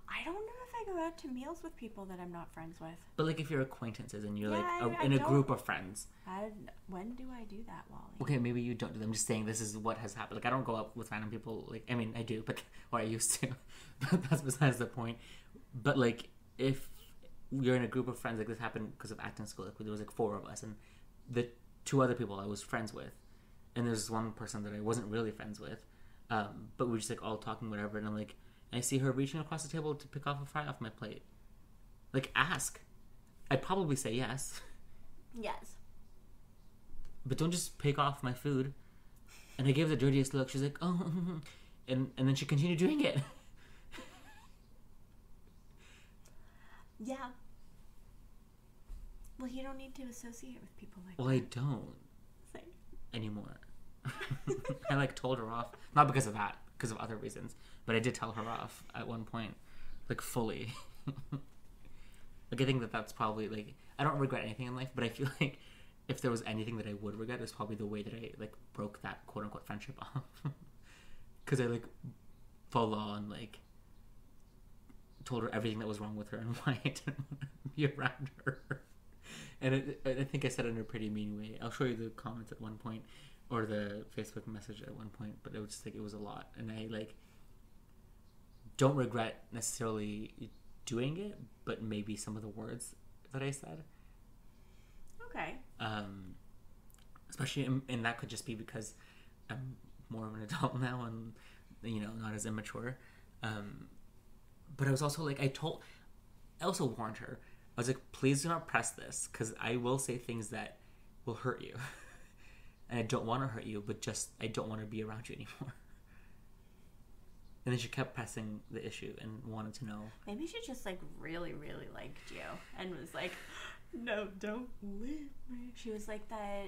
I don't know if I go out to meals with people that I'm not friends with. But like if you're acquaintances and you're in a group of friends. When do I do that, Wally? Okay, maybe you don't do that. I'm just saying this is what has happened. Like I don't go out with random people. Like I mean I do, or I used to. But that's besides the point. But like if you're in a group of friends, like this happened because of acting school. Like there was like 4 of us, and the 2 other people I was friends with, and there's one person that I wasn't really friends with. But we were just like all talking whatever, and I'm like, I see her reaching across the table to pick off a fry off my plate. Like, ask. I'd probably say yes. Yes. But don't just pick off my food. And I gave the dirtiest look. She's like, oh, and then she continued doing it. Yeah. Well, you don't need to associate with people like well, that. I don't. Same. Anymore. I like told her off. Not because of that, because of other reasons. But I did tell her off at one point. Like, fully. Like, I think that's probably, like... I don't regret anything in life, but I feel like if there was anything that I would regret, it was probably the way that I, like, broke that quote-unquote friendship off. Because I, like, full on, like... told her everything that was wrong with her and why I didn't want to be around her. And I think I said it in a pretty mean way. I'll show you the comments at one point, or the Facebook message at one point, but it was just like, it was a lot. And I, like, don't regret necessarily doing it, but maybe some of the words that I said. Okay. Especially, and that could just be because I'm more of an adult now and, you know, not as immature. But I was also like, I also warned her. I was like, please do not press this, because I will say things that will hurt you. And I don't want to hurt you, but just, I don't want to be around you anymore. And then she kept pressing the issue and wanted to know. Maybe she just, like, really, really liked you and was like, no, don't leave me. She was like that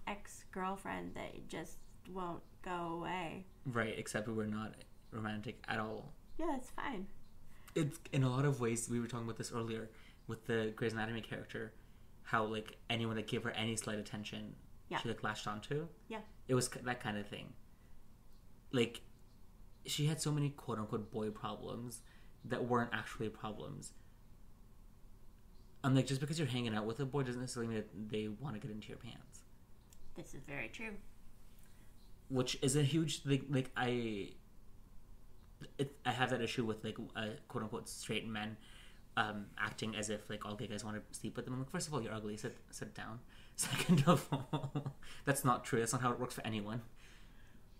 ex-girlfriend that just won't go away. Right, except we're not romantic at all. Yeah, it's fine. It's, in a lot of ways, we were talking about this earlier, with the Grey's Anatomy character, how, like, anyone that gave her any slight attention, she, like, latched onto. Yeah. It was that kind of thing. Like, she had so many quote-unquote boy problems that weren't actually problems. I'm like, just because you're hanging out with a boy doesn't necessarily mean that they want to get into your pants. This is very true. Which is a huge thing. Like, I have that issue with, like, quote-unquote straight men acting as if, like, all gay guys want to sleep with them. I'm like, first of all, you're ugly. Sit down. Second of all, that's not true. That's not how it works for anyone.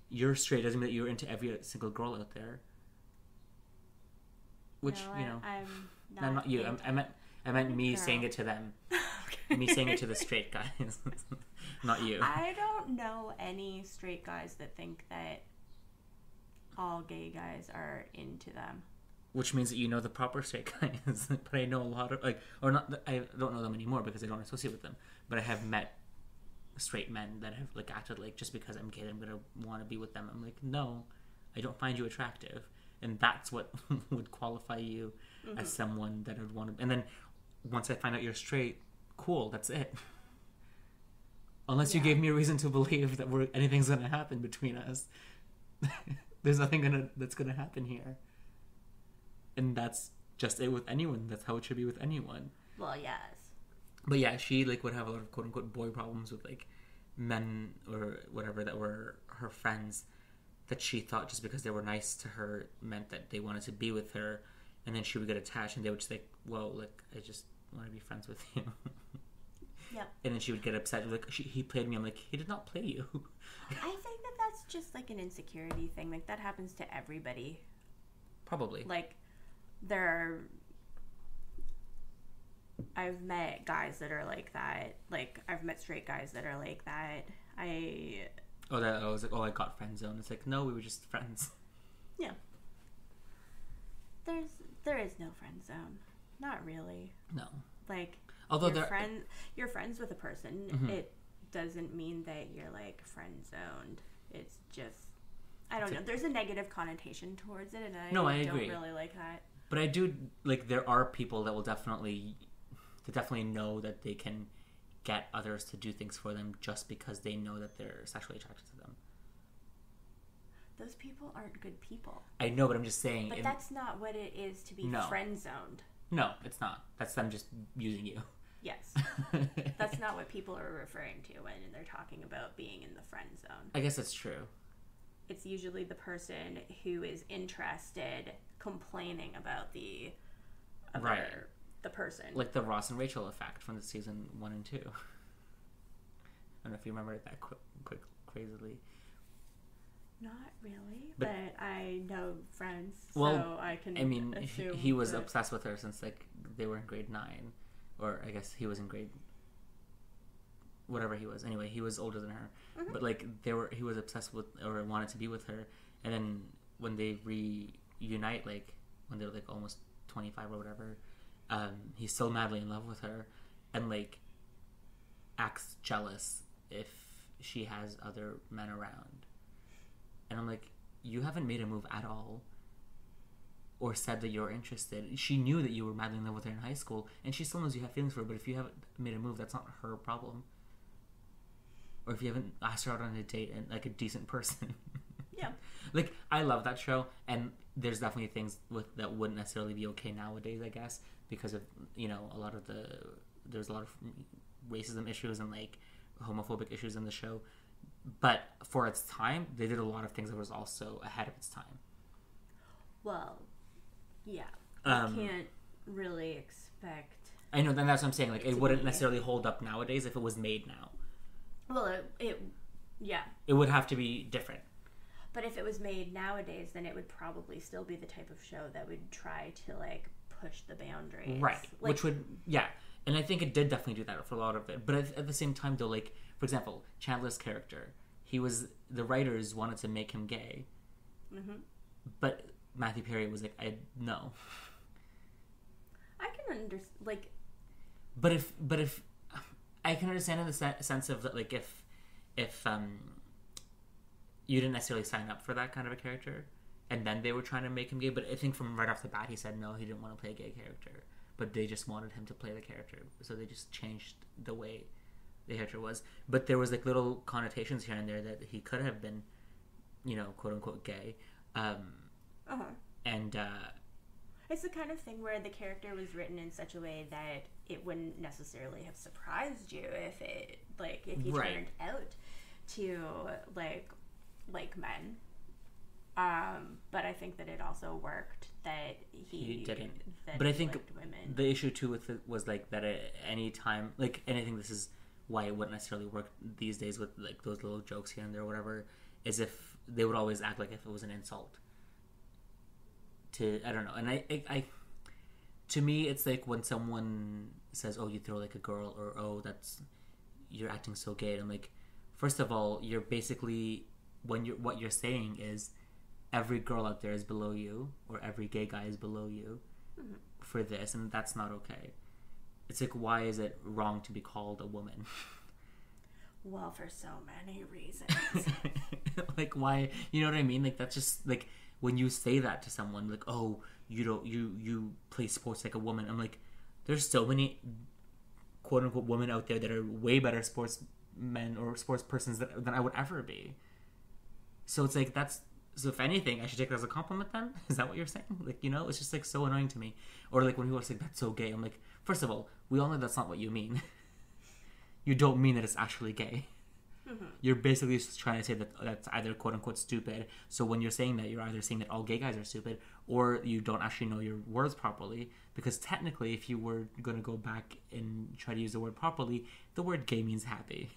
You're straight doesn't mean that you're into every single girl out there. Which, no, you know... I'm not you. I meant me saying it to them. Okay. Me saying it to the straight guys. Not you. I don't know any straight guys that think that all gay guys are into them. Which means that you know the proper straight guys. But I know a lot of, like, or not, I don't know them anymore because I don't associate with them. But I have met straight men that have, like, acted like, just because I'm gay, I'm going to want to be with them. I'm like, no, I don't find you attractive. And that's what would qualify you as someone that I would want to, and then once I find out you're straight, cool, that's it. Unless you gave me a reason to believe that anything's going to happen between us. There's nothing that's going to happen here. And that's just it with anyone. That's how it should be with anyone. Well, yes. But yeah, she, like, would have a lot of quote-unquote boy problems with, like, men or whatever that were her friends that she thought just because they were nice to her meant that they wanted to be with her. And then she would get attached and they would just like, well, like, I just want to be friends with you. Yep. And then she would get upset. Like, he played me. I'm like, he did not play you. I think that's just, like, an insecurity thing. Like, that happens to everybody. Probably. Like, I've met guys that are like that. Like, I've met straight guys that are like that. I was like, I got friend zoned. It's like, no, we were just friends. Yeah. There is no friend zone. Not really. No. Like, although you're friends with a person, it doesn't mean that you're, like, friend zoned. It's just, I don't know. There's a negative connotation towards it, and I don't really like that. But I do, like, there are people that will definitely know that they can get others to do things for them just because they know that they're sexually attracted to them. Those people aren't good people. I know, but I'm just saying. But that's not what it is to be friend-zoned. No, it's not. That's them just using you. Yes. That's not what people are referring to when they're talking about being in the friend zone. I guess that's true. It's usually the person who is interested complaining about the person. Like the Ross and Rachel effect from the season 1 and 2. I don't know if you remember it that quick crazily. Not really, but I know friends, well, so I can. I mean, assume he was obsessed with her since like they were in grade 9, or I guess he was in grade whatever he was. Anyway, he was older than her, but like he was obsessed with or wanted to be with her, and then when they reunite, like when they're like almost 25 or whatever, he's still madly in love with her, and like acts jealous if she has other men around. And I'm like, you haven't made a move at all or said that you're interested. She knew that you were madly in love with her in high school, and she still knows you have feelings for her, but if you haven't made a move, that's not her problem. Or if you haven't asked her out on a date and like a decent person. Yeah. Like, I love that show, and there's definitely things that wouldn't necessarily be okay nowadays, I guess, because of, you know, there's a lot of racism issues and like homophobic issues in the show. But for its time, they did a lot of things that was also ahead of its time. Well, yeah. You can't really expect... I know, and that's what I'm saying. Like, it wouldn't necessarily hold up nowadays if it was made now. Well, yeah. It would have to be different. But if it was made nowadays, then it would probably still be the type of show that would try to, like, push the boundaries. Right. Like, which would, yeah. And I think it did definitely do that for a lot of it. But at the same time, though, like, for example, Chandler's character, the writers wanted to make him gay. Mm-hmm. But Matthew Perry was like, no. I can understand, like... But if I can understand in the sense of, like, if you didn't necessarily sign up for that kind of a character, and then they were trying to make him gay, but I think from right off the bat, he said no, he didn't want to play a gay character. But they just wanted him to play the character, so they just changed the way the character was. But there was like little connotations here and there that he could have been, you know, quote unquote gay. And it's the kind of thing where the character was written in such a way that it wouldn't necessarily have surprised you if he turned out to like men. But I think that it also worked that he didn't. But I think women. The issue too with it was like that at any time, like, and I think this is why it wouldn't necessarily work these days with like those little jokes here and there or whatever, is if they would always act like if it was an insult. I don't know, and I to me it's like when someone says, "Oh, you throw like a girl," or "Oh, you're acting so gay." I'm like, first of all, you're basically what you're saying is every girl out there is below you, or every gay guy is below you for this, and that's not okay. It's like, why is it wrong to be called a woman? Well, for so many reasons. Like, why? You know what I mean? Like, that's just like when you say that to someone, like, "Oh, you play sports like a woman." I'm like, there's so many quote unquote women out there that are way better sportsmen or sports persons than I would ever be. So it's like so if anything, I should take it as a compliment then? Is that what you're saying? Like, you know, it's just like so annoying to me. Or like when people are saying, "That's so gay," I'm like, first of all, we all know that's not what you mean. You don't mean that it's actually gay. Mm-hmm. You're basically just trying to say that that's either quote unquote stupid. So when you're saying that, you're either saying that all gay guys are stupid, or you don't actually know your words properly. Because technically, if you were going to go back and try to use the word properly, the word gay means happy.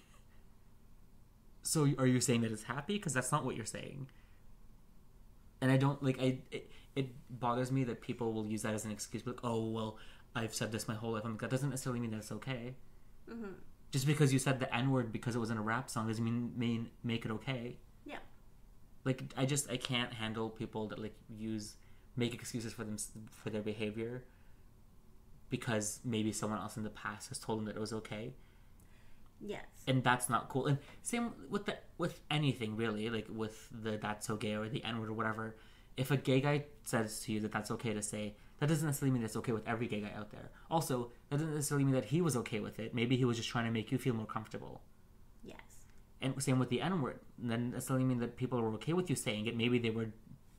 So are you saying that it's happy? Because that's not what you're saying. And I don't like it bothers me that people will use that as an excuse, like, "Oh, well, I've said this my whole life." I'm like, that doesn't necessarily mean that it's okay. Mm-hmm. Just because you said the N-word because it was in a rap song doesn't mean make it okay. Yeah. Like, I can't handle people that like make excuses for their behavior because maybe someone else in the past has told them that it was okay. Yes. And that's not cool. And same with anything really, like with the "that's so gay" or the N-word or whatever. If a gay guy says to you that that's okay to say, that doesn't necessarily mean that's okay with every gay guy out there. Also, that doesn't necessarily mean that he was okay with it. Maybe he was just trying to make you feel more comfortable. Yes. And same with the N-word. Then that doesn't mean that people were okay with you saying it. Maybe they were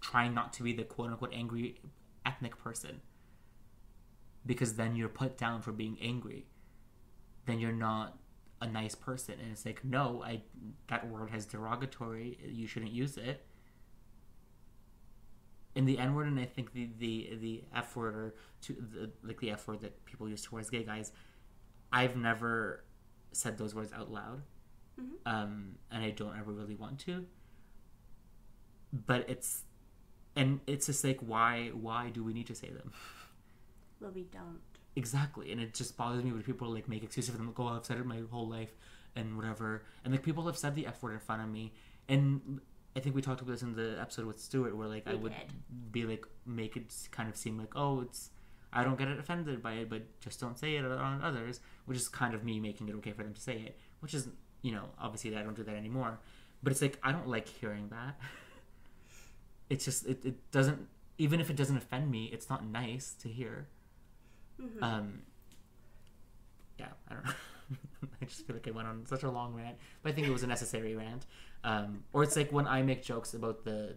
trying not to be the quote-unquote angry ethnic person. Because then you're put down for being angry. Then you're not a nice person. And it's like, no, that word has derogatory. You shouldn't use it. And the N-word, and I think the F word, or the F word that people use towards gay guys, I've never said those words out loud. Mm-hmm. And I don't ever really want to. But it's just like, why do we need to say them? Well, we don't. Exactly. And it just bothers me when people like make excuses for them, like, oh, I've said it my whole life and whatever. And like people have said the F word in front of me, and I think we talked about this in the episode with Stuart, where like I would be like, make it kind of seem like, oh, I don't get offended by it, but just don't say it on others, which is kind of me making it okay for them to say it, which is, obviously I don't do that anymore. But it's like, I don't like hearing that. It's just, it doesn't, even if it doesn't offend me, it's not nice to hear. Mm-hmm. Yeah, I don't know. I just feel like I went on such a long rant, but I think it was a necessary rant. Or it's like when I make jokes about the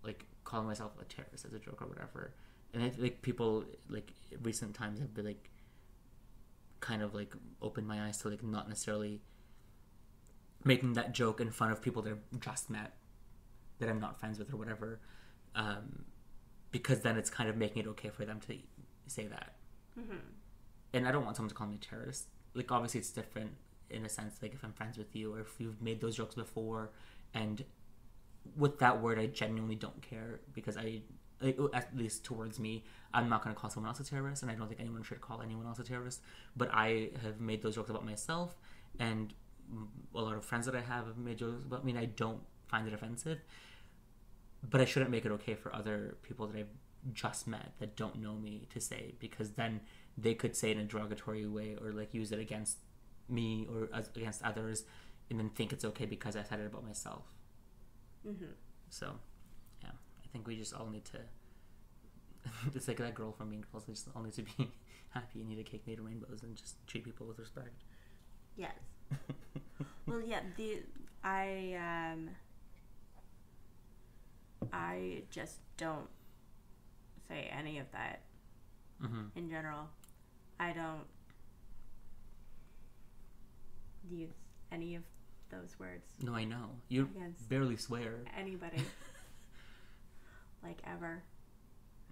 like calling myself a terrorist as a joke or whatever, and I like people like recent times have been like kind of like opened my eyes to like not necessarily making that joke in front of people that I've just met, that I'm not friends with or whatever, because then it's kind of making it okay for them to say that. Mm-hmm. And I don't want someone to call me a terrorist. Like, obviously it's different in a sense, like if I'm friends with you or if you've made those jokes before, and with that word I genuinely don't care, because at least towards me, I'm not going to call someone else a terrorist, and I don't think anyone should call anyone else a terrorist. But I have made those jokes about myself, and a lot of friends that I have made jokes about me, and I don't find it offensive. But I shouldn't make it okay for other people that I've just met that don't know me to say, because then they could say it in a derogatory way or like use it against me or against others, and then think it's okay because I said it about myself. Mm-hmm. So, yeah, I think we just all need to. It's like that girl from Mean Girls. We just all need to be happy and eat a cake made of rainbows and just treat people with respect. Yes. Well, yeah. I just don't say any of that. Mm-hmm. In general. I don't use any of those words. No, I know. You barely swear. Anybody. Like, ever.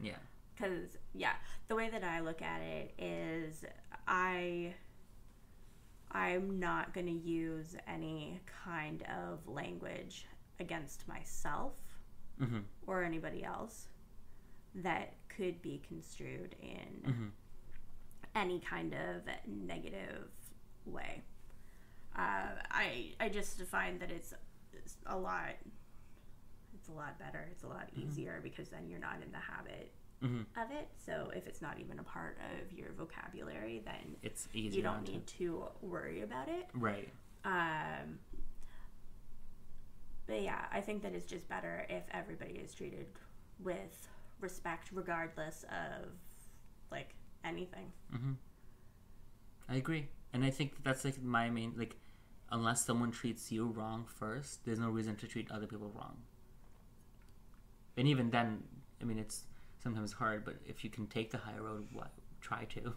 Yeah. Because, yeah, the way that I look at it is I'm not going to use any kind of language against myself mm-hmm. or anybody else that could be construed in mm-hmm. any kind of negative way. I just find that it's a lot better. It's a lot easier mm-hmm. because then you're not in the habit mm-hmm. of it. So if it's not even a part of your vocabulary, then it's easier. You don't need to worry about it. Right. But yeah, I think that it's just better if everybody is treated with respect regardless of like anything. Mm-hmm. I agree, and I think that's like my main, like, unless someone treats you wrong first, there's no reason to treat other people wrong. And even then, I mean, it's sometimes hard, but if you can take the high road, try to.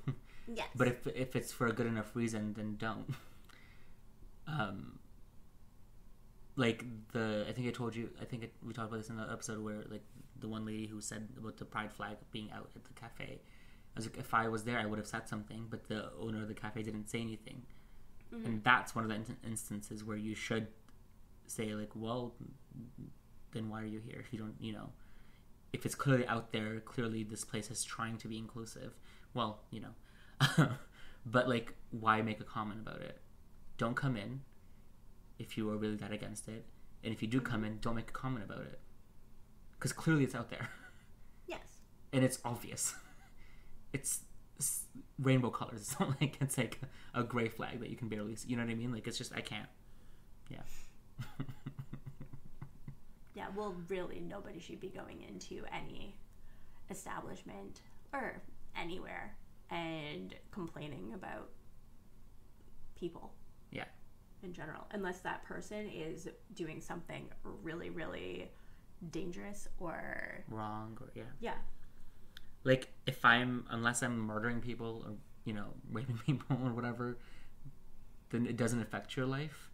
Yes. But if it's for a good enough reason, then don't. Like I think we talked about this in the episode where like the one lady who said about the pride flag being out at the cafe. I was like, if I was there, I would have said something, but the owner of the cafe didn't say anything. Mm-hmm. And that's one of the instances where you should say like, well, then why are you here? If you don't, if it's clearly out there, clearly this place is trying to be inclusive. Well, but like, why make a comment about it? Don't come in if you are really that against it. And if you do come in, don't make a comment about it. Because clearly it's out there. Yes. And it's obvious. It's rainbow colors. It's not like it's like a gray flag that you can barely see. You know what I mean? Like, it's just, I can't. Yeah. Yeah, well, really, nobody should be going into any establishment or anywhere and complaining about people. Yeah. in general, unless that person is doing something really, really dangerous or wrong, or yeah. Like unless I'm murdering people or raping people or whatever, then it doesn't affect your life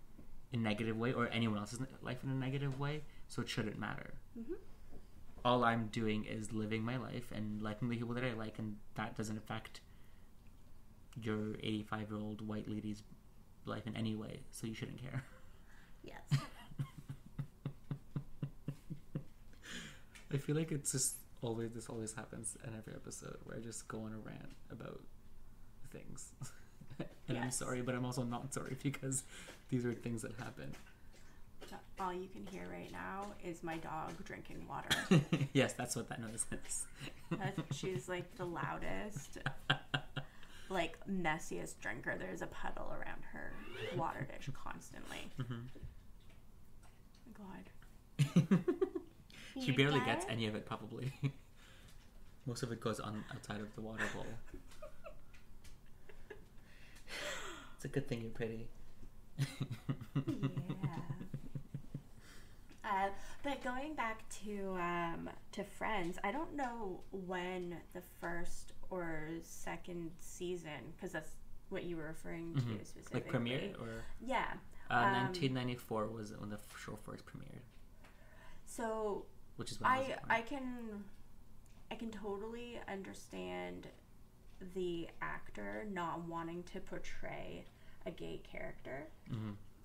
in a negative way or anyone else's life in a negative way, so it shouldn't matter. Mm-hmm. All I'm doing is living my life and liking the people that I like, and that doesn't affect your 85-year-old white lady's life in any way, so you shouldn't care. Yes. I feel like it's just this always happens in every episode where I just go on a rant about things. And yes. I'm sorry, but I'm also not sorry because these are things that happen. All you can hear right now is my dog drinking water. Yes, that's what that noise is. She's like the loudest, like messiest drinker. There's a puddle around her water dish constantly. Mm-hmm. Oh my God. She barely gets any of it, probably. Most of it goes on outside of the water bowl. It's a good thing you're pretty. Yeah. But going back to Friends, I don't know when the first or second season, because that's what you were referring to specifically. Like premiered, or yeah. 1994 was when the show first premiered. So which is when I can totally understand the actor not wanting to portray a gay character,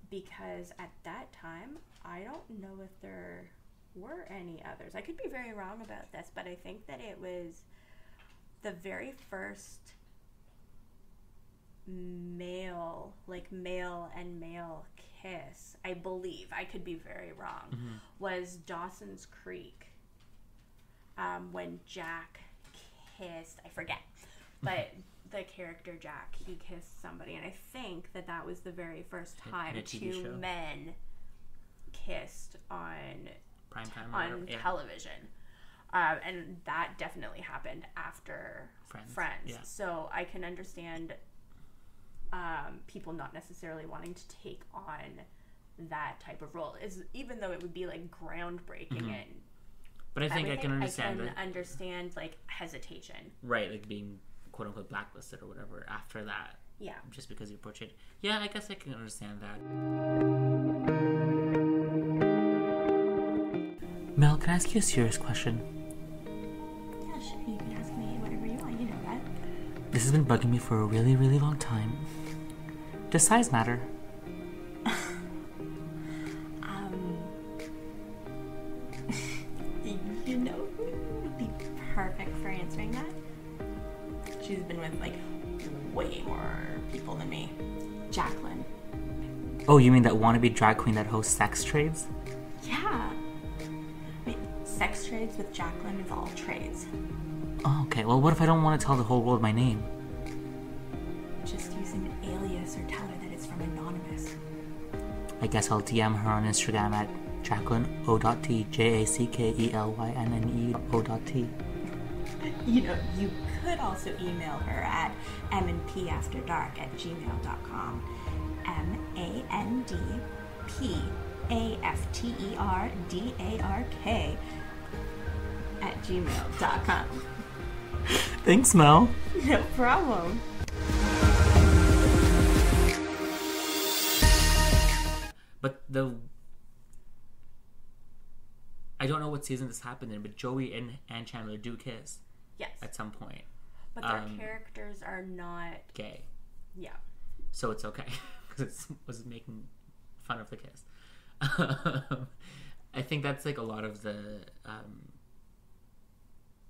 because at that time I don't know if there were any others. I could be very wrong about this, but I think that it was the very first male and male kiss, I believe, I could be very wrong, was Dawson's Creek, when Jack kissed, I forget, but the character Jack, he kissed somebody, and I think that was the very first time two men kissed on primetime on television. And that definitely happened after Friends. Yeah. So I can understand people not necessarily wanting to take on that type of role, even though it would be like groundbreaking and. But I think I can understand. I can understand like hesitation. Right, like being quote unquote blacklisted or whatever after that. Yeah. Just because you're portrayed. Yeah, I guess I can understand that. Mel, can I ask you a serious question? Yeah, sure. You can ask me whatever you want. You know that. This has been bugging me for a really, really long time. Does size matter? You know who would be perfect for answering that? She's been with like way more people than me. Jacqueline. Oh, you mean that wannabe drag queen that hosts sex trades? Yeah. Wait, sex trades with Jacqueline is all trades. Oh, okay. Well, what if I don't want to tell the whole world my name? Just use an alias or tell her that it's from Anonymous. I guess I'll DM her on Instagram at Jacqueline O.T, JACKELYNNE You know, you could also email her at mandpafterdark@gmail.com. mandpafterdark@gmail.com. Thanks, Mel. No problem. But I don't know what season this happened in, but Joey and Chandler do kiss. Yes. At some point. But their characters are not gay. Yeah. So it's okay because it was making fun of the kiss. I think that's like a lot of the,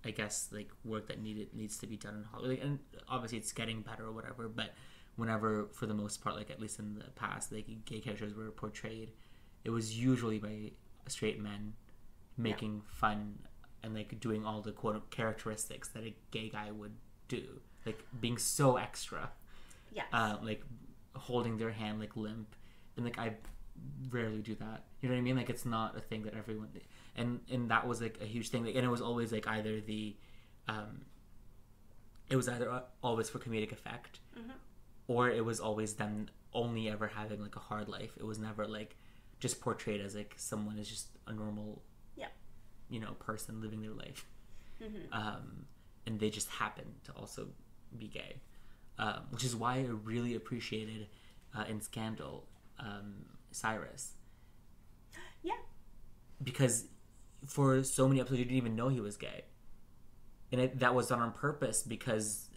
I guess, like work that needs to be done in Hollywood, and obviously it's getting better or whatever. But whenever, for the most part, like at least in the past, like gay characters were portrayed, it was usually by straight men making fun and like doing all the quote characteristics that a gay guy would do, like being so extra. Yes. Like holding their hand like limp, and like I rarely do that. You know what I mean? Like it's not a thing that everyone did. And that was like a huge thing. Like, and it was always like either the, it was either always for comedic effect, or it was always them only ever having like a hard life. It was never like just portrayed as like someone is just a normal, person living their life. And they just happen to also be gay, which is why I really appreciated in Scandal Cyrus. Yeah. Because for so many episodes you didn't even know he was gay, and that was done on purpose because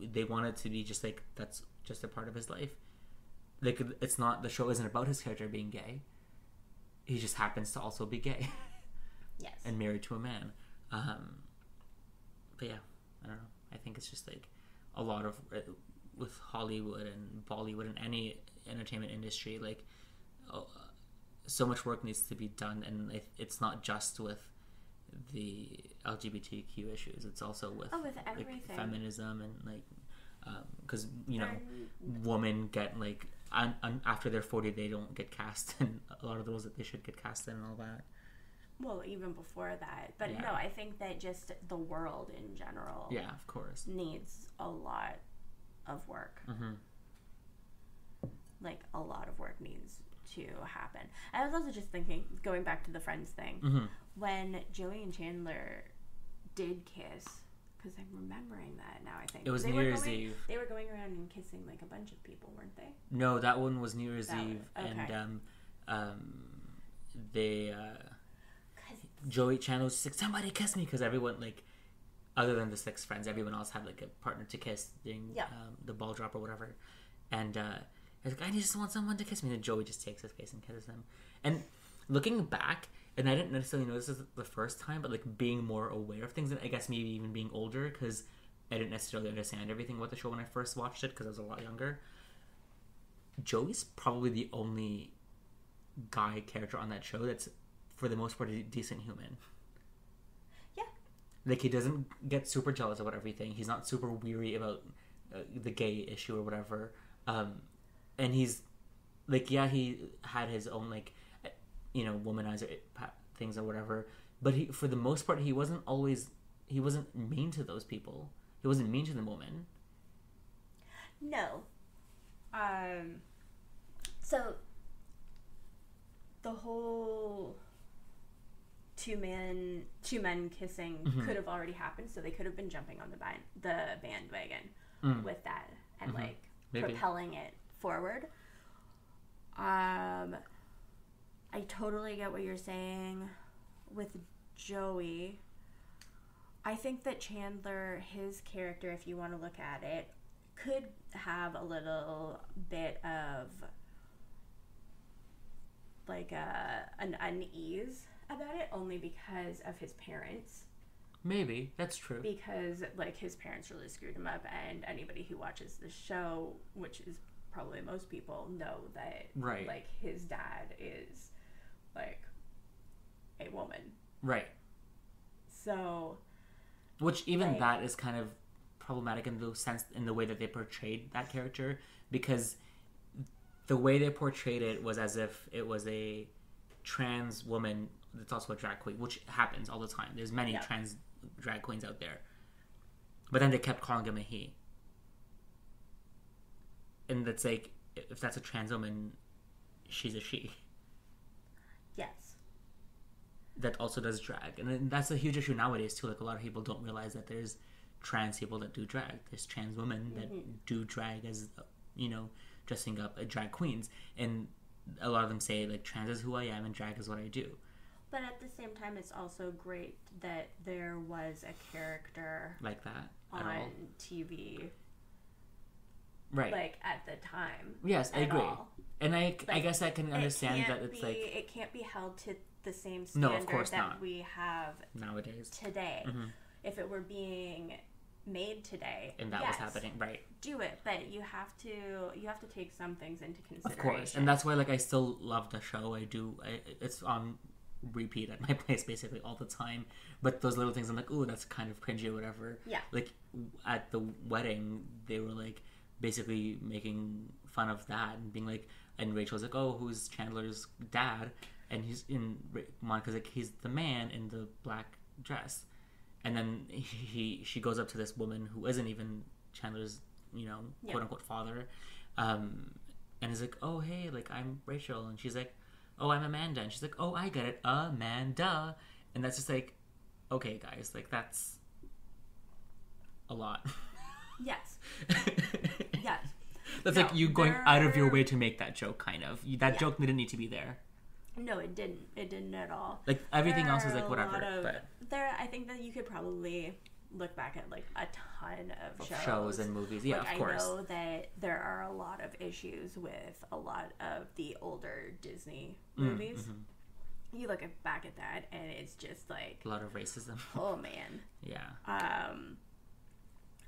they wanted to be just like that's just a part of his life. Like it's not, the show isn't about his character being gay. He just happens to also be gay. Yes. And married to a man. But yeah, I don't know. I think it's just like a lot of with Hollywood and Bollywood and any entertainment industry, like so much work needs to be done, and it's not just with the LGBTQ issues. It's also with everything, like, feminism and like because women get like after they're 40 they don't get cast in a lot of the roles that they should get cast in and all that. Well, even before that. But no, I think that just the world in general, of course, needs a lot of work. Like a lot of work needs to happen. I was also just thinking, going back to the Friends thing, when Joey and Chandler did kiss, because I'm remembering that now. I think it was New Year's Eve. They were going around and kissing like a bunch of people, weren't they? No, that one was New Year's Eve, and they. Joey Chandler was just like, somebody kiss me, because everyone, like, other than the 6 friends, everyone else had like a partner to kiss during the ball drop or whatever, and I was like, I just want someone to kiss me, and Joey just takes his face and kisses him. And looking back, and I didn't necessarily notice this the first time, but like being more aware of things, and I guess maybe even being older, because I didn't necessarily understand everything about the show when I first watched it, because I was a lot younger. Joey's probably the only guy character on that show that's, for the most part, a decent human. Yeah. Like, he doesn't get super jealous about everything. He's not super weary about the gay issue or whatever. And he's, like, he had his own, like, womanizer things or whatever. But he, for the most part, he wasn't mean to those people. He wasn't mean to the woman. No. So, the whole two men kissing could have already happened, so they could have been jumping on the bandwagon with that and like maybe propelling it forward. I totally get what you're saying with Joey. I think that Chandler, his character, if you want to look at it, could have a little bit of like an unease about it, only because of his parents. Maybe that's true, because like his parents really screwed him up, and anybody who watches the show, which is probably most people, know that like his dad is like a woman, right? So, which even like, that is kind of problematic in the sense, in the way that they portrayed that character, because the way they portrayed it was as if it was a trans woman that's also a drag queen, which happens all the time. There's many trans drag queens out there. But then they kept calling him a he. And that's like, if that's a trans woman, she's a she. Yes. That also does drag. And that's a huge issue nowadays too. Like, a lot of people don't realize that there's trans people that do drag. There's trans women that do drag as, dressing up as drag queens. And a lot of them say, like, trans is who I am and drag is what I do. But at the same time, it's also great that there was a character like that on TV. Right. Like, at the time. Yes, I agree. All. And I guess I can understand that it's like... It can't be held to the same standard that we have nowadays. Today. Mm-hmm. If it were being made today, and that was happening, right? Do it, but you have to take some things into consideration. Of course, and that's why, like, I still love the show. It's on repeat at my place basically all the time. But those little things, I'm like, ooh, that's kind of cringy or whatever. Yeah. Like at the wedding, they were like basically making fun of that and being like, and Rachel's like, oh, who's Chandler's dad? And he's in Monica's like, he's the man in the black dress. And then she goes up to this woman who isn't even Chandler's quote unquote father, and he's like, oh hey, like I'm Rachel, and she's like, oh I'm Amanda, and she's like, oh I get it, Amanda, and that's just like, okay guys, like that's a lot. Yes. Yes. That's like you going out of your way to make that joke, kind of. That joke didn't need to be there. No, it didn't. It didn't at all. Like everything else was like whatever. I think that you could probably look back at like a ton of shows and movies. Yeah, like, of course. I know that there are a lot of issues with a lot of the older Disney movies. Mm-hmm. You look back at that, and it's just like a lot of racism. Oh man. Yeah.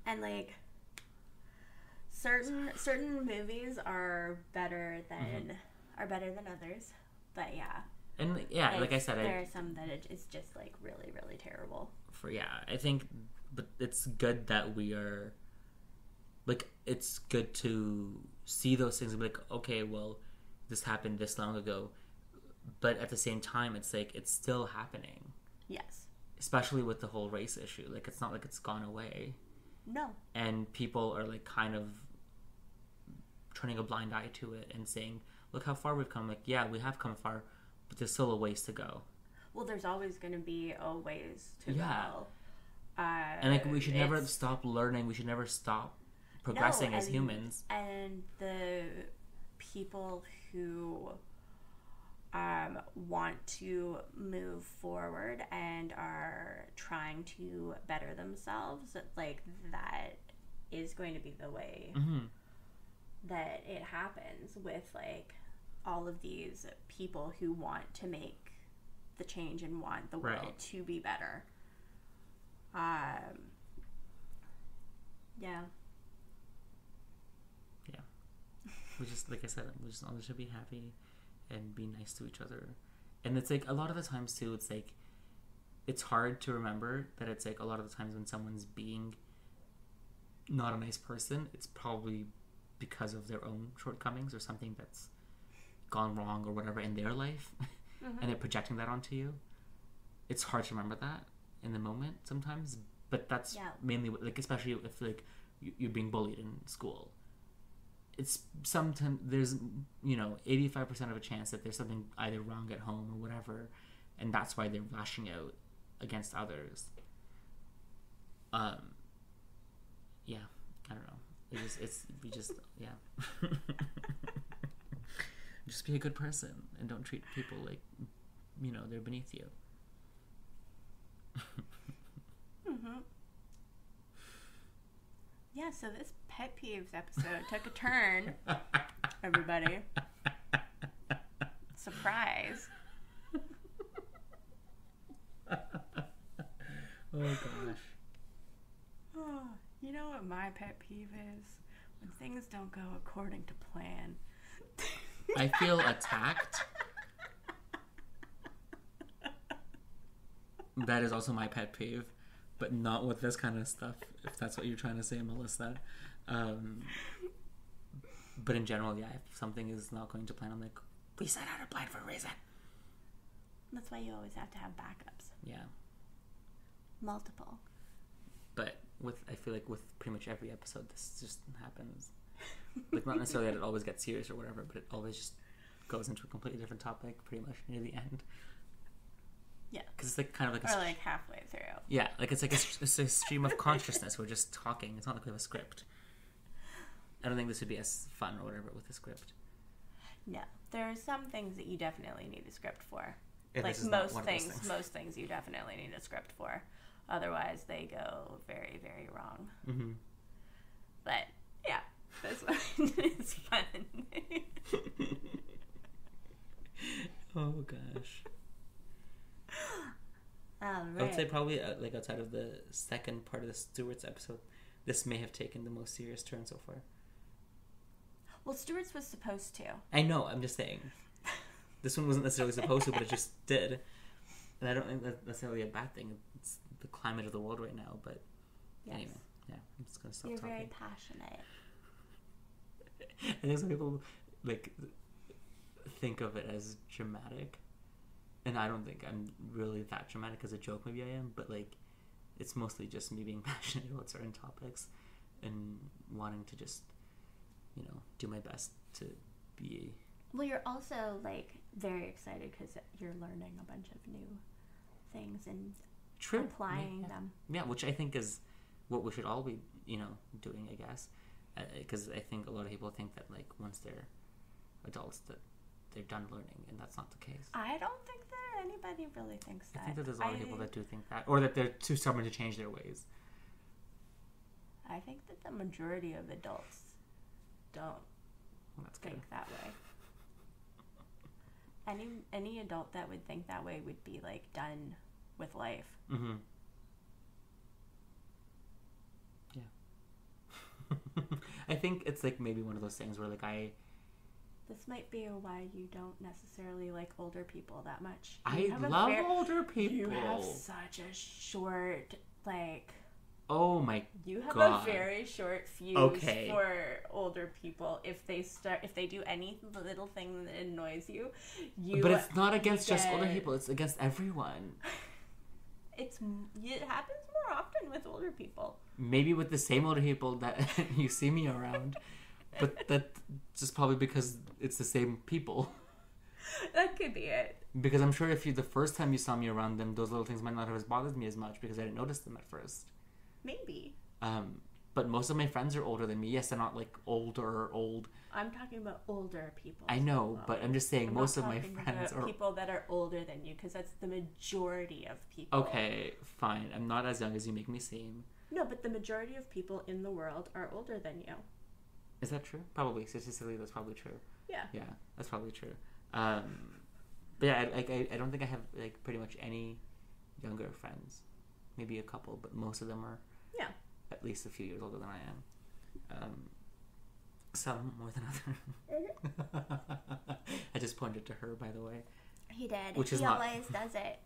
And like certain movies are better than others, but yeah. And yeah, like I said, there are some that it's just like really, really terrible. I think, but it's good that we are, like, it's good to see those things and be like, okay, well, this happened this long ago, but at the same time, it's like it's still happening. Yes. Especially with the whole race issue, like it's not like it's gone away. No. And people are like kind of turning a blind eye to it and saying, look how far we've come. Like, yeah, we have come far, but there's still a ways to go. Well, there's always going to be a ways to go. And like we should never stop learning. We should never stop progressing as humans. And the people who want to move forward and are trying to better themselves, like that is going to be the way that it happens with like all of these people who want to make the change and want the world to be better. Yeah. We just, like I said, we just all should be happy and be nice to each other. And it's like a lot of the times too, it's like it's hard to remember that it's like a lot of the times when someone's being not a nice person, it's probably because of their own shortcomings or something that's gone wrong or whatever in their life, and they're projecting that onto you. It's hard to remember that in the moment sometimes, but that's mainly like, especially if like you're being bullied in school. It's sometimes there's 85% of a chance that there's something either wrong at home or whatever, and that's why they're lashing out against others. Yeah, I don't know. Just be a good person and don't treat people like they're beneath you. Yeah, so this Pet Peeves episode took a turn, everybody. Surprise. Oh, gosh. Oh, you know what my pet peeve is? When things don't go according to plan. I feel attacked. That is also my pet peeve, but not with this kind of stuff, if that's what you're trying to say, Melissa. But in general, yeah, if something is not going to plan, I'm like, we set out a plan for a reason. That's why you always have to have backups. Yeah. Multiple. But I feel like with pretty much every episode, this just happens. Like, not necessarily that it always gets serious or whatever, but it always just goes into a completely different topic pretty much near the end. Yeah. Because it's like kind of like or like halfway through. Yeah, like it's like it's a stream of consciousness. We're just talking. It's not like we have a script. I don't think this would be as fun or whatever with a script. No. There are some things that you definitely need a script for. And like most things you definitely need a script for. Otherwise, they go very, very wrong. Mm-hmm. But, yeah, this one is fun. Oh, gosh. Right. I would say probably, like, outside of the second part of the Stewart's episode, this may have taken the most serious turn so far. Well, Stewart's was supposed to. I know, I'm just saying. This one wasn't necessarily supposed to, but it just did. And I don't think that's necessarily a bad thing. It's the climate of the world right now, but anyway, yeah, I'm just going to stop talking. You're very passionate. I think some people, like, think of it as dramatic. And I don't think I'm really that dramatic as a joke. Maybe I am, but, like, it's mostly just me being passionate about certain topics. and wanting to just, do my best to be. Well, you're also like very excited because you're learning a bunch of new things and applying them. Yeah, which I think is what we should all be, doing, I guess. Because I think a lot of people think that like once they're adults that they're done learning, and that's not the case. I don't think that anybody really thinks that. I think that there's a lot of people that do think that, or that they're too stubborn to change their ways. I think that the majority of adults don't think that way. Any adult that would think that way would be like done with life. Mm-hmm. Yeah. I think it's like maybe one of those things where like This might be why you don't necessarily like older people that much. I love older people. You have such a short like. Oh my god. You have a very short fuse for older people. If they do any little thing that annoys you, But it's not against just older people, it's against everyone. It happens more often with older people. Maybe with the same older people that you see me around. But that's just probably because it's the same people. That could be it. Because I'm sure if the first time you saw me around them, those little things might not have bothered me as much because I didn't notice them at first. Maybe. But most of my friends are older than me. Yes, they're not like old. I'm talking about older people. I know, but I'm just saying most of my friends are people that are older than you, because that's the majority of people. Okay, fine. I'm not as young as you make me seem. No, but the majority of people in the world are older than you. Is that true? Probably. Statistically, that's probably true. Yeah. Yeah, that's probably true. But yeah, I don't think I have like pretty much any younger friends. Maybe a couple, but most of them are at least a few years older than I am. Some more than others. I just pointed to her, by the way. He did. Which he always does it.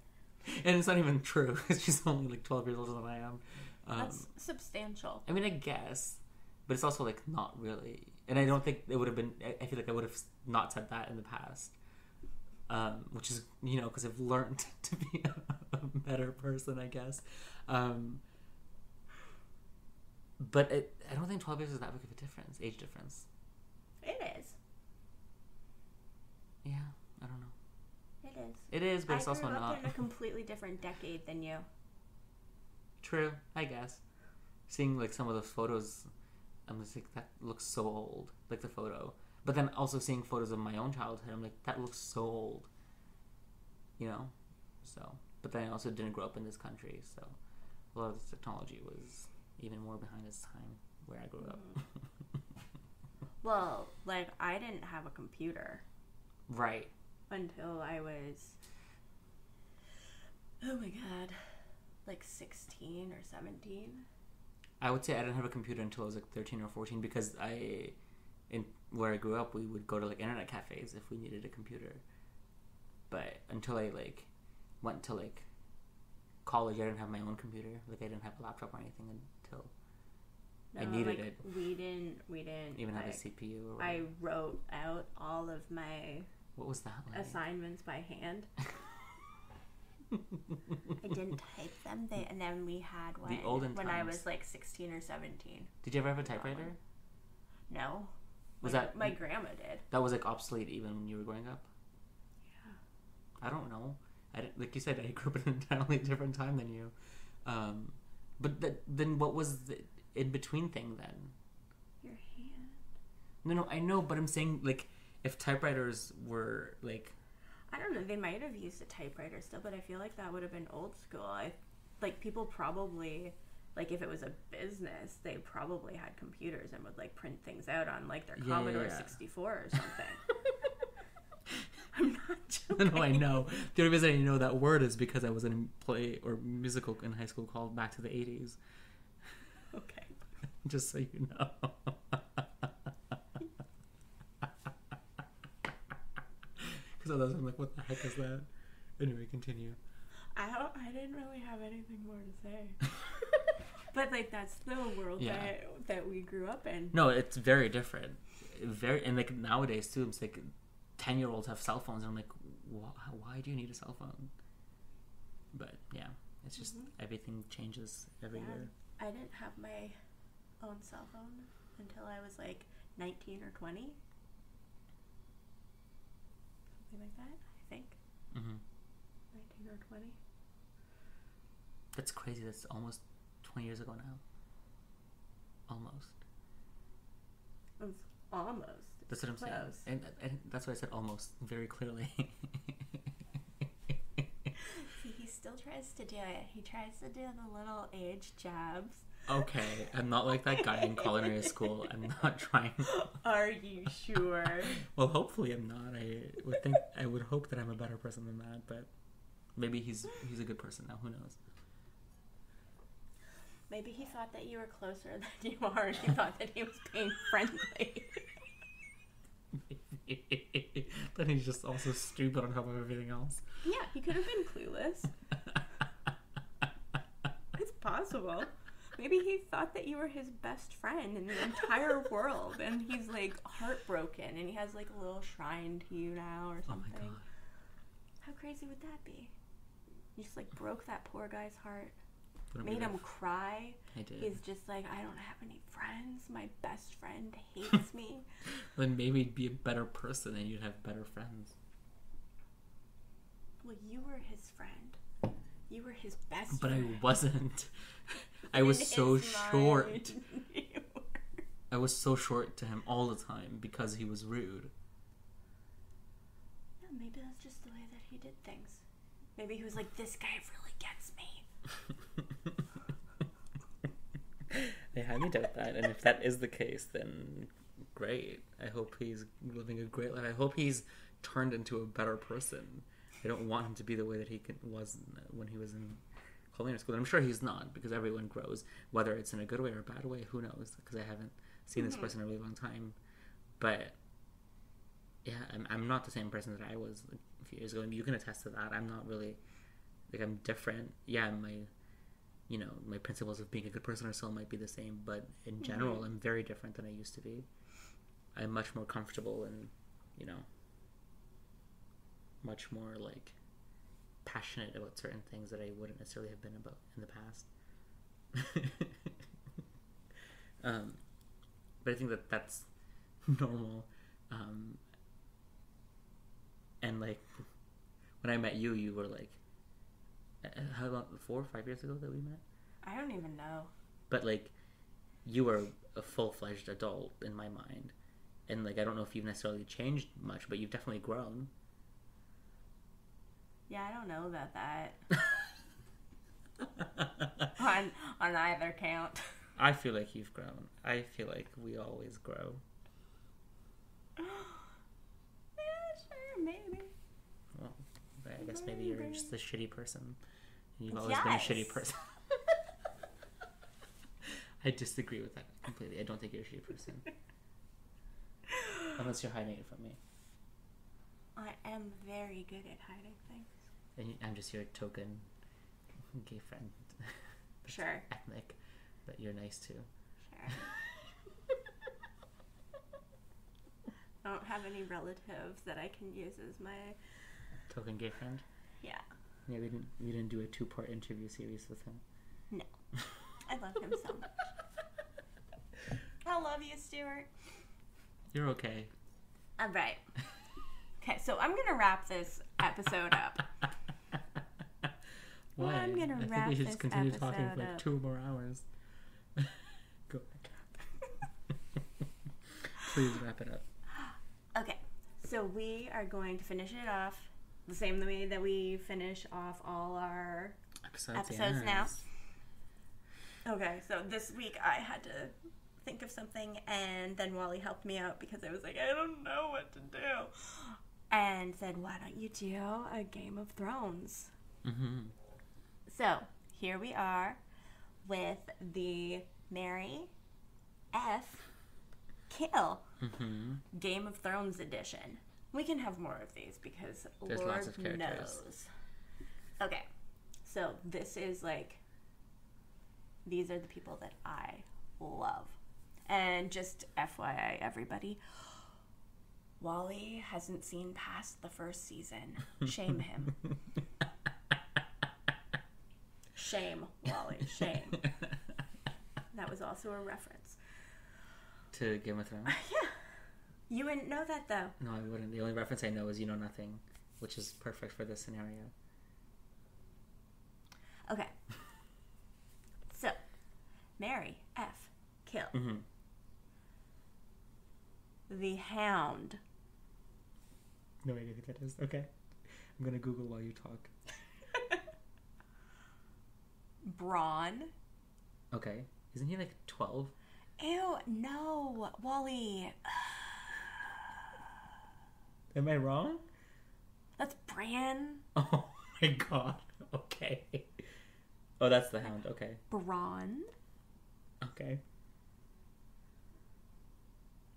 And it's not even true. She's only like 12 years older than I am. That's substantial. I mean, I guess. But it's also like not really. And I don't think it would have been... I feel like I would have not said that in the past. Which is, because I've learned to be a better person, I guess. But I don't think 12 years is that big of a difference, age difference. It is. Yeah, I don't know. It is. It is, but it's also not. I grew up in a completely different decade than you. True, I guess. Seeing like some of those photos, I'm just like, that looks so old, like the photo. But then also seeing photos of my own childhood, I'm like, that looks so old. So. But then I also didn't grow up in this country, so a lot of this technology was even more behind its time where I grew up. Well, like, I didn't have a computer. Right. Until I was, oh my god, like 16 or 17. I would say I didn't have a computer until I was like 13 or 14 because where I grew up, we would go to like internet cafes if we needed a computer. But until I like went to like college, I didn't have my own computer. Like I didn't have a laptop or anything until I needed it. We didn't even have a CPU. Or I wrote out all of my assignments by hand. I didn't type them. And then we had one when I was like 16 or 17. Did you ever have a typewriter? No. My grandma did. That was like obsolete even when you were growing up? I don't know. Like you said, I grew up in an entirely different time than you. But then what was the in-between thing then? Your hand. No, I know, but I'm saying, like, if typewriters were, like... I don't know, they might have used a typewriter still, but I feel like that would have been old school. People probably... Like, if it was a business, they probably had computers and would, like, print things out on, like, their Commodore 64 or something. I'm not joking. No, I know. The only reason I know that word is because I was in a play or musical in high school called Back to the 80s. Okay. Just so you know. Because otherwise I'm like, what the heck is that? Anyway, continue. I didn't really have anything more to say. But, like, that's the world that we grew up in. No, it's very different. And, like, nowadays, too, it's like 10-year-olds have cell phones, and I'm like, why do you need a cell phone? But, yeah, it's just everything changes every year. I didn't have my own cell phone until I was like 19 or 20. Something like that, I think. 19 or 20. That's crazy. That's almost 20 years ago now. Almost. It's almost. That's what I'm saying. And that's why I said almost very clearly. See, he still tries to do it. He tries to do the little age jabs. Okay, I'm not like that guy in culinary school. I'm not trying. Are you sure? Well, hopefully I'm not. I would hope that I'm a better person than that, but maybe he's a good person now. Who knows? Maybe he thought that you were closer than you are, and he thought that he was being friendly. Then he's just also stupid on top of everything else. Yeah, he could have been clueless. It's possible. Maybe he thought that you were his best friend in the entire world, and he's like heartbroken, and he has like a little shrine to you now or something. Oh my God. How crazy would that be? You just like broke that poor guy's heart. Made him cry. I did. He's just like, I don't have any friends. My best friend hates me. Then maybe you'd be a better person and you'd have better friends. Well, you were his friend. You were his best but friend. I wasn't. I was so short. I was so short to him all the time because he was rude. Yeah, maybe that's just the way that he did things. Maybe he was like, this guy really gets me. I highly doubt that, and if that is the case, then great. I hope he's living a great life. I hope he's turned into a better person. I don't want him to be the way that he was when he was in culinary school. And I'm sure he's not, because everyone grows, whether it's in a good way or a bad way. Who knows? Because I haven't seen this person in a really long time. But yeah, I'm not the same person that I was like, a few years ago, and you can attest to that. I'm not really like, I'm different. Yeah, my principles of being a good person or so might be the same, but in general, I'm very different than I used to be. I'm much more comfortable and, much more, like, passionate about certain things that I wouldn't necessarily have been about in the past. But I think that that's normal. And, like, when I met you, you were, like, how long, 4 or 5 years ago that we met? I don't even know. But, like, you were a full-fledged adult in my mind. And, like, I don't know if you've necessarily changed much, but you've definitely grown. Yeah, I don't know about that. on either count. I feel like you've grown. I feel like we always grow. Yeah, sure, maybe. Well, I guess maybe you're just a shitty person. You've always been a shitty person. I disagree with that completely. I don't think you're a shitty person. Unless you're hiding it from me. I am very good at hiding things. And I'm just your token gay friend. Sure. Ethnic. But you're nice too. Sure. I don't have any relatives that I can use as my... Token gay friend? Yeah. Yeah, we didn't do a 2-part interview series with him. No. I love him so much. I love you, Stuart. You're okay. All right. Okay, so I'm going to wrap this episode up. Why? Well, I'm going to wrap this episode up. I think we should just continue talking for like 2 more hours. Go ahead. Please wrap it up. Okay, so we are going to finish it off the same way that we finish off all our episodes now. Okay, so this week I had to think of something, and then Wally helped me out because I was like, I don't know what to do. And said, why don't you do a Game of Thrones? Mm-hmm. So, here we are with the Marry, F, Kill Game of Thrones edition. We can have more of these because there's Lord lots of characters. knows. Okay, so this is like, these are the people that I love. And just FYI, everybody, Wally hasn't seen past the first season. Shame him. Shame, Wally. Shame. That was also a reference. To Game of Thrones? Yeah. You wouldn't know that, though. No, I wouldn't. The only reference I know is You Know Nothing, which is perfect for this scenario. Okay. So, marry, F, kill. Mm-hmm. The Hound. No idea who that is. Okay. I'm going to Google while you talk. Braun. Okay. Isn't he like 12? Ew, no. Wally. Am I wrong? That's Bran. Oh my god. Okay. Oh, that's the Hound. Okay. Braun. Okay.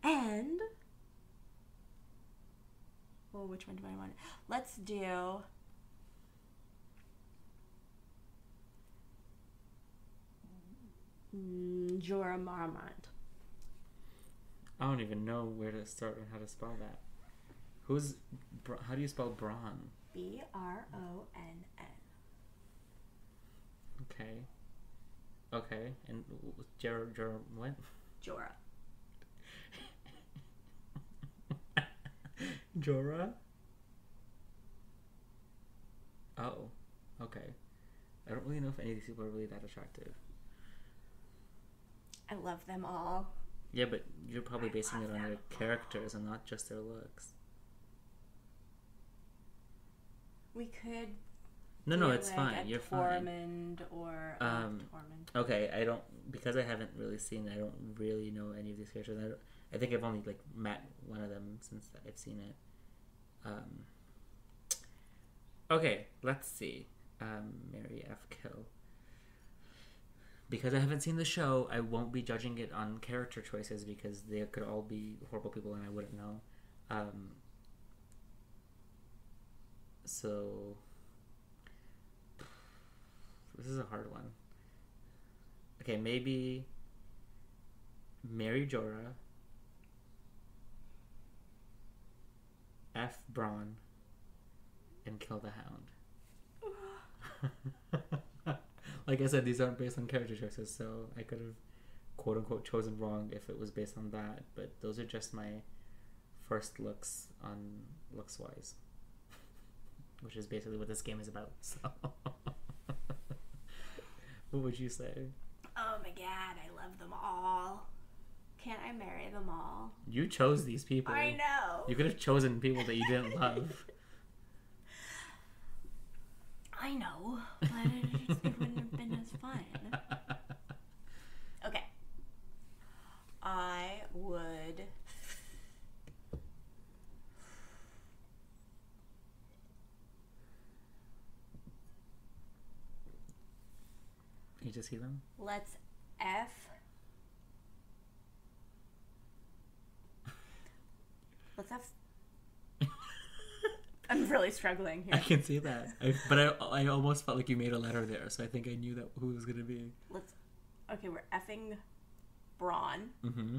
And... well, which one do I want? Let's do... Jorah Mormont. I don't even know where to start and how to spell that. How do you spell Braun? Bronn. Okay. Okay. And Jorah what? Jorah. Jorah? Oh. Okay. I don't really know if any of these people are really that attractive. I love them all. Yeah, but you're probably basing it on their characters and not just their looks. We could. No, it's fine. You're fine. Tormund or Tormund. Okay, because I haven't really seen it, I don't really know any of these characters. I think I've only like met one of them since I've seen it. Okay, let's see. Marry, F, kill. Because I haven't seen the show, I won't be judging it on character choices because they could all be horrible people and I wouldn't know. So this is a hard one. Okay, maybe marry Jorah, F Braun, and kill the Hound. Like I said, these aren't based on character choices, so I could have quote unquote chosen wrong if it was based on that, but those are just my first looks on looks wise. Which is basically what this game is about. So what would you say? Oh my god, I love them all. Can't I marry them all? You chose these people. I know. You could have chosen people that you didn't love. I know, but it wouldn't have been as fun. Okay. I would... Can you just see them? Let's F... Let's F... I'm really struggling here. I can see that. But I almost felt like you made a letter there, so I think I knew that who it was going to be. Okay, we're effing Braun. Mm-hmm.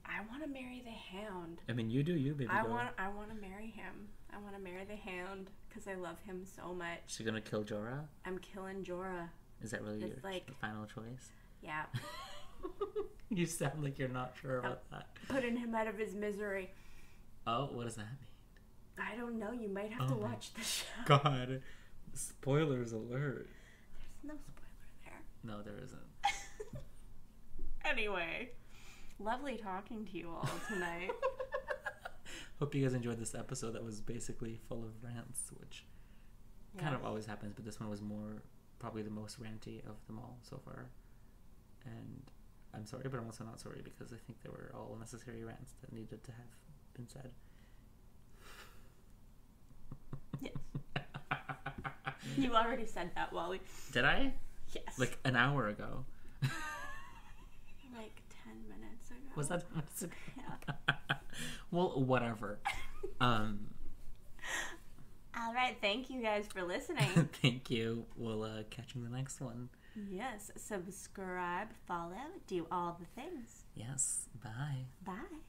I want to marry the Hound. I mean, you do you, baby girl. I want to marry him. I want to marry the Hound because I love him so much. So you're going to kill Jorah? I'm killing Jorah. Is that really your final choice? Yeah. You sound like you're not sure about that. Putting him out of his misery. Oh, what does that mean? I don't know. You might have to watch the show. God. Spoilers alert. There's no spoiler there. No, there isn't. Anyway. Lovely talking to you all tonight. Hope you guys enjoyed this episode that was basically full of rants, which kind of always happens, but this one was probably the most ranty of them all so far. And I'm sorry, but I'm also not sorry because I think they were all necessary rants that needed to have been said. Yes. You already said that, Wally. Did I? Yes. Like an hour ago. Like 10 minutes ago. Was that 10 minutes ago? Yeah. Well, whatever. All right. Thank you guys for listening. Thank you. We'll catch you in the next one. Yes. Subscribe, follow, do all the things. Yes. Bye. Bye.